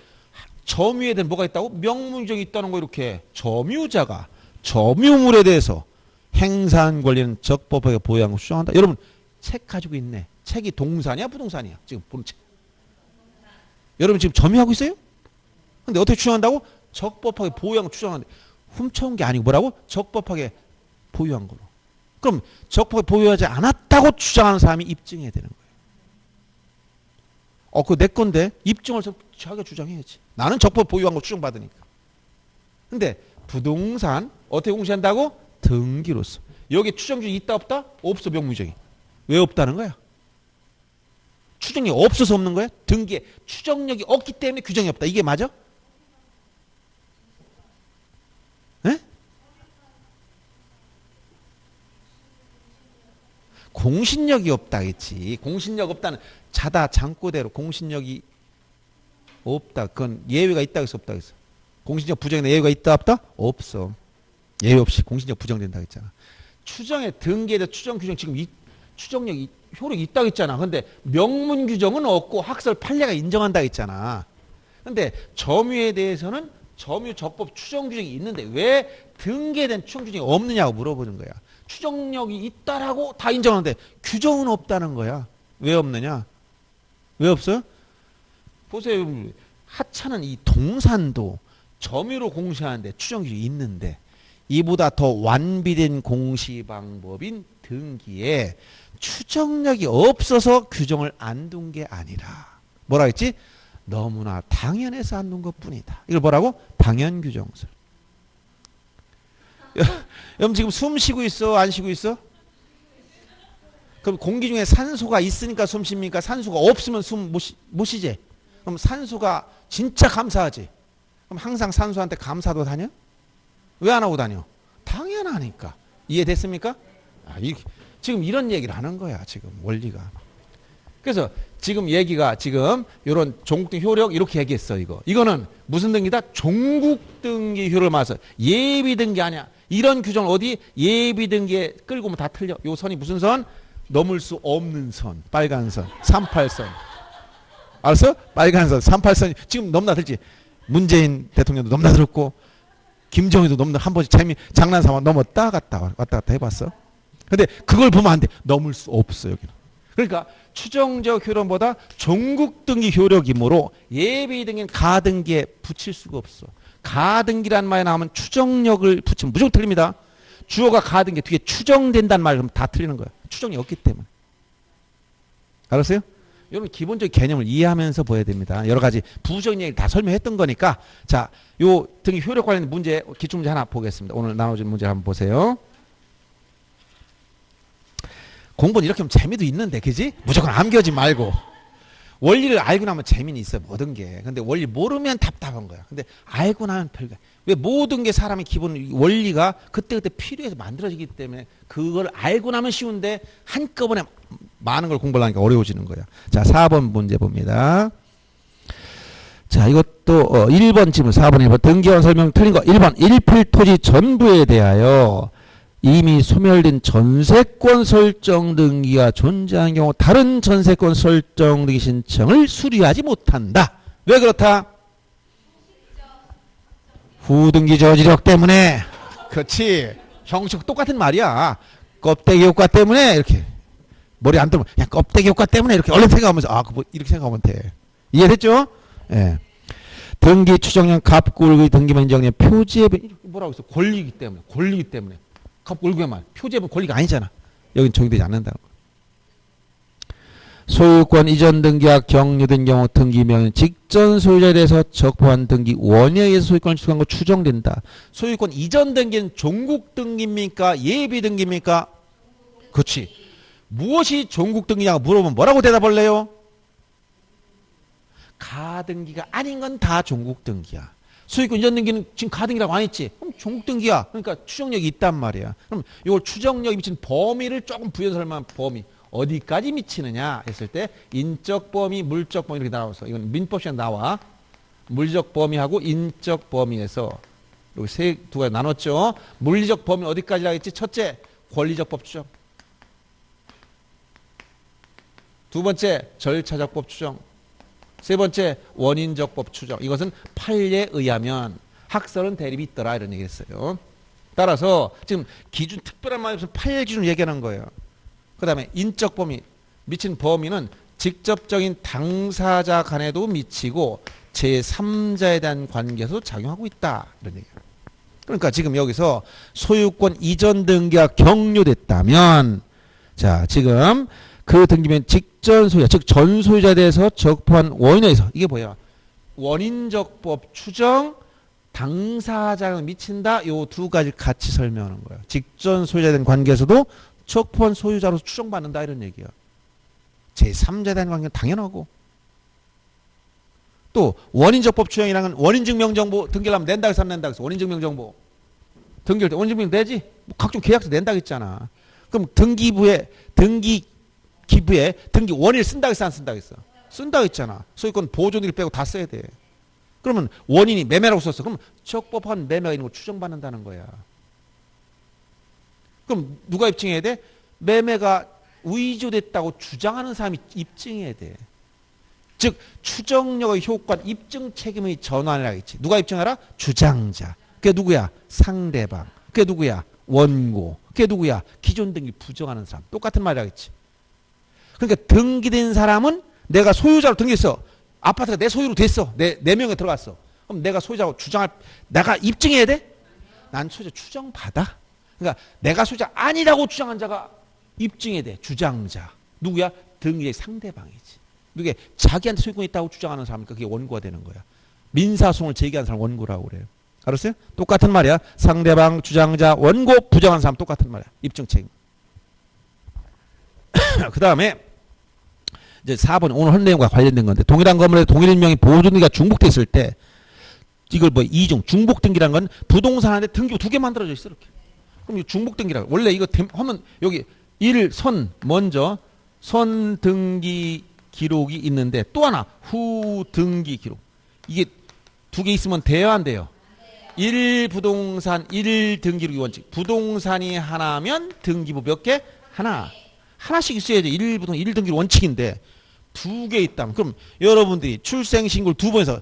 점유에 대한 뭐가 있다고? 명문적이 있다는 거 이렇게. 점유자가 점유물에 대해서 행사한 권리는 적법하게 보유하고 수정한다. 여러분 책 가지고 있네. 책이 동산이야 부동산이야? 지금 보는 책. 여러분 지금 점유하고 있어요? 근데 어떻게 추정한다고? 적법하게 보유하고 추정하는데 훔쳐온 게 아니고 뭐라고? 적법하게 보유한 걸로. 그럼 적법하게 보유하지 않았다고 주장하는 사람이 입증해야 되는 거예요. 그거 내 건데 입증을 자기가 주장해야지. 나는 적법 보유한 거 추정받으니까. 근데 부동산 어떻게 공시한다고? 등기로서. 여기 추정증이 있다 없다? 없어. 명무적이. 왜 없다는 거야? 추정력이 없어서 없는 거야? 등기에 추정력이 없기 때문에 규정이 없다. 이게 맞아? 에? 공신력이 없다 했지. 공신력 없다는 자다 장꼬대로 공신력이 없다. 그건 예외가 있다 해서 없다 해서. 공신력 부정에 예외가 있다 없다? 없어. 예외 없이 공신력 부정된다 했잖아. 추정의 등기에 대해 추정 규정 지금 추정력이 효력이 있다고 했잖아. 근데 명문 규정은 없고 학설 판례가 인정한다고 했잖아. 근데 점유에 대해서는 점유 적법 추정 규정이 있는데 왜 등기에 대한 추정 규정이 없느냐고 물어보는 거야. 추정력이 있다라고 다 인정하는데 규정은 없다는 거야. 왜 없느냐? 왜 없어요? 보세요. 하찮은 이 동산도 점유로 공시하는데 추정 규정이 있는데 이보다 더 완비된 공시 방법인 등기에 추정력이 없어서 규정을 안 둔 게 아니라 뭐라 했지? 너무나 당연해서 안 둔 것뿐이다. 이걸 뭐라고? 당연규정설. 여러분 지금 숨 쉬고 있어? 안 쉬고 있어? 그럼 공기 중에 산소가 있으니까 숨 쉽니까? 산소가 없으면 숨 못 쉬지? 그럼 산소가 진짜 감사하지? 그럼 항상 산소한테 감사도 다녀? 왜 안 하고 다녀? 당연하니까. 이해됐습니까? 지금 이런 얘기를 하는 거야. 지금 원리가. 그래서 지금 얘기가 지금 이런 종국등기 효력 이렇게 얘기했어. 이거는 무슨 등기다? 종국등기 효력을 말해서 예비등기 아니야. 이런 규정을 어디 예비등기에 끌고 오면 다 틀려. 요 선이 무슨 선? 넘을 수 없는 선. 빨간 선. 38선. 알았어? 빨간 선. 38선. 지금 넘나 들지? 문재인 대통령도 넘나 들었고 김정희도 넘나 한 번씩 장난 삼아 넘었다 갔다 왔다 갔다 해봤어. 근데 그걸 보면 안 돼. 넘을 수 없어 여기는. 그러니까 추정적 효력보다 종국등기 효력이므로 예비등기는 가등기에 붙일 수가 없어. 가등기란 말이 나오면 추정력을 붙이면 무조건 틀립니다. 주어가 가등기 뒤에 추정된다는 말 그러면 다 틀리는 거야. 추정이 없기 때문에. 알았어요? 여러분 기본적인 개념을 이해하면서 보여야 됩니다. 여러 가지 부정적인 얘기를 다 설명했던 거니까 자, 요 등기 효력 관련된 문제 기출문제 하나 보겠습니다. 오늘 나눠진 문제 한번 보세요. 공부는 이렇게 하면 재미도 있는데 그지? 무조건 암기하지 말고 원리를 알고 나면 재미는 있어요. 모든 게. 근데 원리 모르면 답답한 거야. 근데 알고 나면 별거. 왜 모든 게 사람의 기본 원리가 그때그때 필요해서 만들어지기 때문에 그걸 알고 나면 쉬운데 한꺼번에 많은 걸 공부를 하니까 어려워지는 거야. 자, 4번 문제 봅니다. 자, 이것도 1번 질문 4번 1번 등기원 설명 틀린 거 1번 일필토지 전부에 대하여 이미 소멸된 전세권 설정 등기가 존재하는 경우 다른 전세권 설정 등기 신청을 수리하지 못한다. 왜 그렇다? 후등기 저지력 때문에. 그렇지. 형식 똑같은 말이야. 껍데기 효과 때문에 이렇게 머리 안 들면 야 껍데기 효과 때문에 이렇게 얼른 생각하면서 뭐 이렇게 생각하면 돼. 이해됐죠? 예. 등기 추정령 갑골의 등기만 인정령 표지에 뭐라고 했어? 권리이기 때문에. 권리이기 때문에. 갑골구에만 표제분 권리가 아니잖아. 여긴 적용되지 않는다는 거. 소유권 이전 등기와 격려된 경우 등기명은 직전 소유자에 대해서 적법한 등기 원인에 의해서 소유권을 취득한 거 추정된다. 소유권 이전 등기는 종국 등기입니까? 예비 등기입니까? 그렇지. 무엇이 종국 등기냐고 물어보면 뭐라고 대답할래요? 가등기가 아닌 건 다 종국 등기야. 소유권 이전 등기는 지금 가등기라고 안 했지? 그럼 종국 등기야. 그러니까 추정력이 있단 말이야. 그럼 이걸 추정력이 미친 범위를 조금 부연설만 범위 어디까지 미치느냐 했을 때 인적 범위, 물적 범위 이렇게 나와서 이건 민법 시간에 나와. 물적 범위하고 인적 범위에서 여기 두 가지 나눴죠. 물리적 범위 어디까지라 했지? 첫째, 권리적 법 추정. 두 번째, 절차적 법 추정. 세 번째, 원인적 법 추정. 이것은 판례에 의하면 학설은 대립이 있더라 이런 얘기했어요. 따라서 지금 기준 특별한 말이 없으면 판례 기준을 얘기하는 거예요. 그 다음에 인적 범위 미친 범위는 직접적인 당사자 간에도 미치고 제3자에 대한 관계에서도 작용하고 있다 이런 얘기예요. 그러니까 지금 여기서 소유권 이전 등기가 격려됐다면 자 지금 그 등기면 직전 소유자 즉 전 소유자에 대해서 적법한 원인에 의해서 이게 뭐야? 원인적 법 추정 당사자가 미친다. 요 두 가지 같이 설명하는 거예요. 직전 소유자에 대한 관계에서도 적법한 소유자로서 추정받는다 이런 얘기야. 제3자에 대한 관계는 당연하고 또 원인적 법 추정이라는 건 원인증명정보 등기를 하면 낸다고 해서 안 낸다고 했어. 원인증명정보 등기할 때 원인증명 내지? 뭐 각종 계약서 낸다고 했잖아. 그럼 등기부에 등기 원인을 쓴다고 했어 안 쓴다고 했어? 쓴다고 했잖아. 소유권 보존일 빼고 다 써야 돼. 그러면 원인이 매매라고 썼어. 그럼 적법한 매매가 있는 걸 추정받는다는 거야. 그럼 누가 입증해야 돼? 매매가 위조됐다고 주장하는 사람이 입증해야 돼. 즉 추정력의 효과는 입증 책임의 전환이라고 했지. 누가 입증하라? 주장자. 그게 누구야? 상대방. 그게 누구야? 원고. 그게 누구야? 기존 등기 부정하는 사람. 똑같은 말이라고 했지. 그러니까 등기된 사람은 내가 소유자로 등기했어. 아파트가 내 소유로 됐어. 내 명에 들어갔어. 그럼 내가 소유자로 주장할 내가 입증해야 돼? 난 소유자 추정받아. 그러니까 내가 소유자 아니라고 주장한 자가 입증해야 돼. 주장자. 누구야? 등기의 상대방이지. 누게 자기한테 소유권이 있다고 주장하는 사람이니까 그게 원고가 되는 거야. 민사소송을 제기하는 사람 원고라고 그래요. 알았어요? 똑같은 말이야. 상대방, 주장자, 원고, 부정하는 사람 똑같은 말이야. 입증 책임. 그 다음에 이제 4번 오늘 한 내용과 관련된 건데 동일한 건물에 동일 인명이 보존등기가 중복됐을 때 이걸 뭐 이중 중복등기란 건 부동산 안에 등기부 두 개 만들어져 있어 이렇게. 그럼 이 중복등기라고. 원래 이거 하면 여기 먼저 선등기 기록이 있는데 또 하나 후등기 기록. 이게 두 개 있으면 돼요 안 돼요? 1부동산 1등기록이 원칙. 부동산이 하나면 등기부 몇 개? 하나. 하나씩 있어야지. 1부동산 1등기록 원칙인데 두 개 있다면 그럼 여러분들이 출생신고를 두 번에서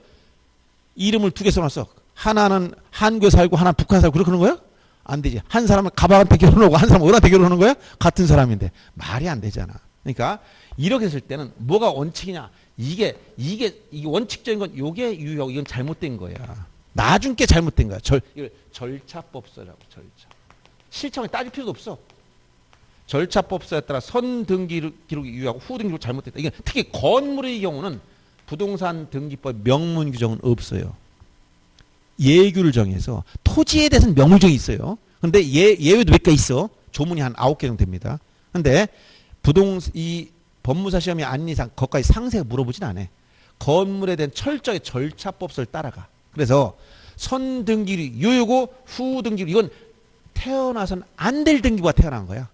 이름을 두 개 써놨어. 하나는 한국에 살고 하나는 북한에 살고 그러는 거야? 안 되지. 한 사람은 가방한테 결혼하고 한 사람은 어른한테 결혼하는 거야? 같은 사람인데 말이 안 되잖아. 그러니까 이렇게 했을 때는 뭐가 원칙이냐? 이게 원칙적인 건 요게 유효하고 이건 잘못된 거야. 나중 게 잘못된 거야. 이걸 절차법서라고. 절차. 실청에 따질 필요도 없어. 절차법서에 따라 선등기 기록이 유효하고 후등기록 잘못됐다. 이게 특히 건물의 경우는 부동산 등기법 명문 규정은 없어요. 예규를 정해서 토지에 대해서는 명문 규정이 있어요. 근데 예외도 몇 개 있어. 조문이 한 9개 정도 됩니다. 근데 이 법무사 시험이 아닌 이상 거기까지 상세히 물어보진 않아. 건물에 대한 철저히 절차법서를 따라가. 그래서 선등기율이 유효고 후등기율 이건 태어나선 안 될 등기부가 태어난 거야.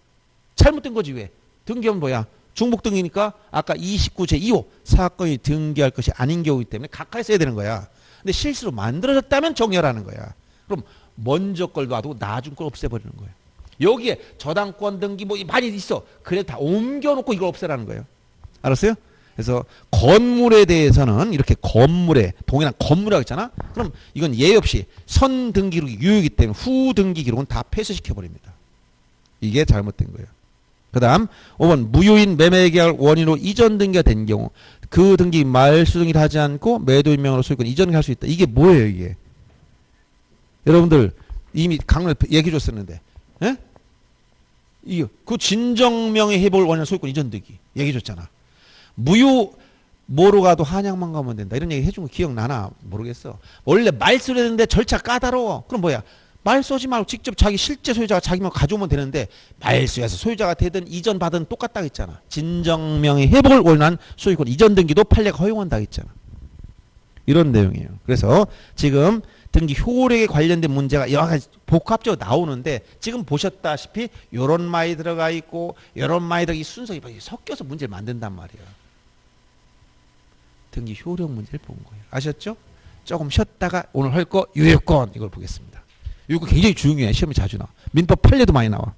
잘못된 거지 왜? 등기하면 뭐야? 중복등기니까 아까 29 제2호 사건이 등기할 것이 아닌 경우이기 때문에 가까이 써야 되는 거야. 근데 실수로 만들어졌다면 정렬하는 거야. 그럼 먼저 걸 놔두고 나중 걸 없애버리는 거야. 여기에 저당권 등기 뭐 많이 있어. 그래 다 옮겨놓고 이걸 없애라는 거예요. 알았어요? 그래서 건물에 대해서는 이렇게 건물에 동일한 건물이라고 했잖아. 그럼 이건 예외 없이 선 등기 기록이 유효이기 때문에 후 등기 기록은 다 폐쇄시켜 버립니다. 이게 잘못된 거예요. 그 다음 5번 무효인 매매계약 원인으로 이전 등기가 된 경우 그 등기 말소 등기를 하지 않고 매도인명으로 소유권 이전을 할 수 있다. 이게 뭐예요 이게? 여러분들 이미 강론에 얘기해 줬었는데 이게 그 진정명의 해볼 원인으로 소유권 이전 등기 얘기해 줬잖아. 무효 뭐로 가도 한양만 가면 된다. 이런 얘기 해준 거 기억나나 모르겠어. 원래 말소를 했는데 절차 까다로워. 그럼 뭐야? 말 쏘지 말고 직접 자기 실제 소유자가 자기만 가져오면 되는데 말소에서 소유자가 되든 이전 받은 똑같다 했잖아. 진정명의 회복을 원한 소유권 이전 등기도 판례가 허용한다 했잖아. 이런 내용이에요. 그래서 지금 등기 효력에 관련된 문제가 여러 가지 복합적으로 나오는데 지금 보셨다시피 요런 말이 들어가 있고 요런 말이 들어가 이 순서가 섞여서 문제를 만든단 말이에요. 등기 효력 문제를 본 거예요. 아셨죠? 조금 쉬었다가 오늘 할 거 유효권 이걸 보겠습니다. 이거 굉장히 중요해. 시험에 자주 나와. 민법 판례도 많이 나와.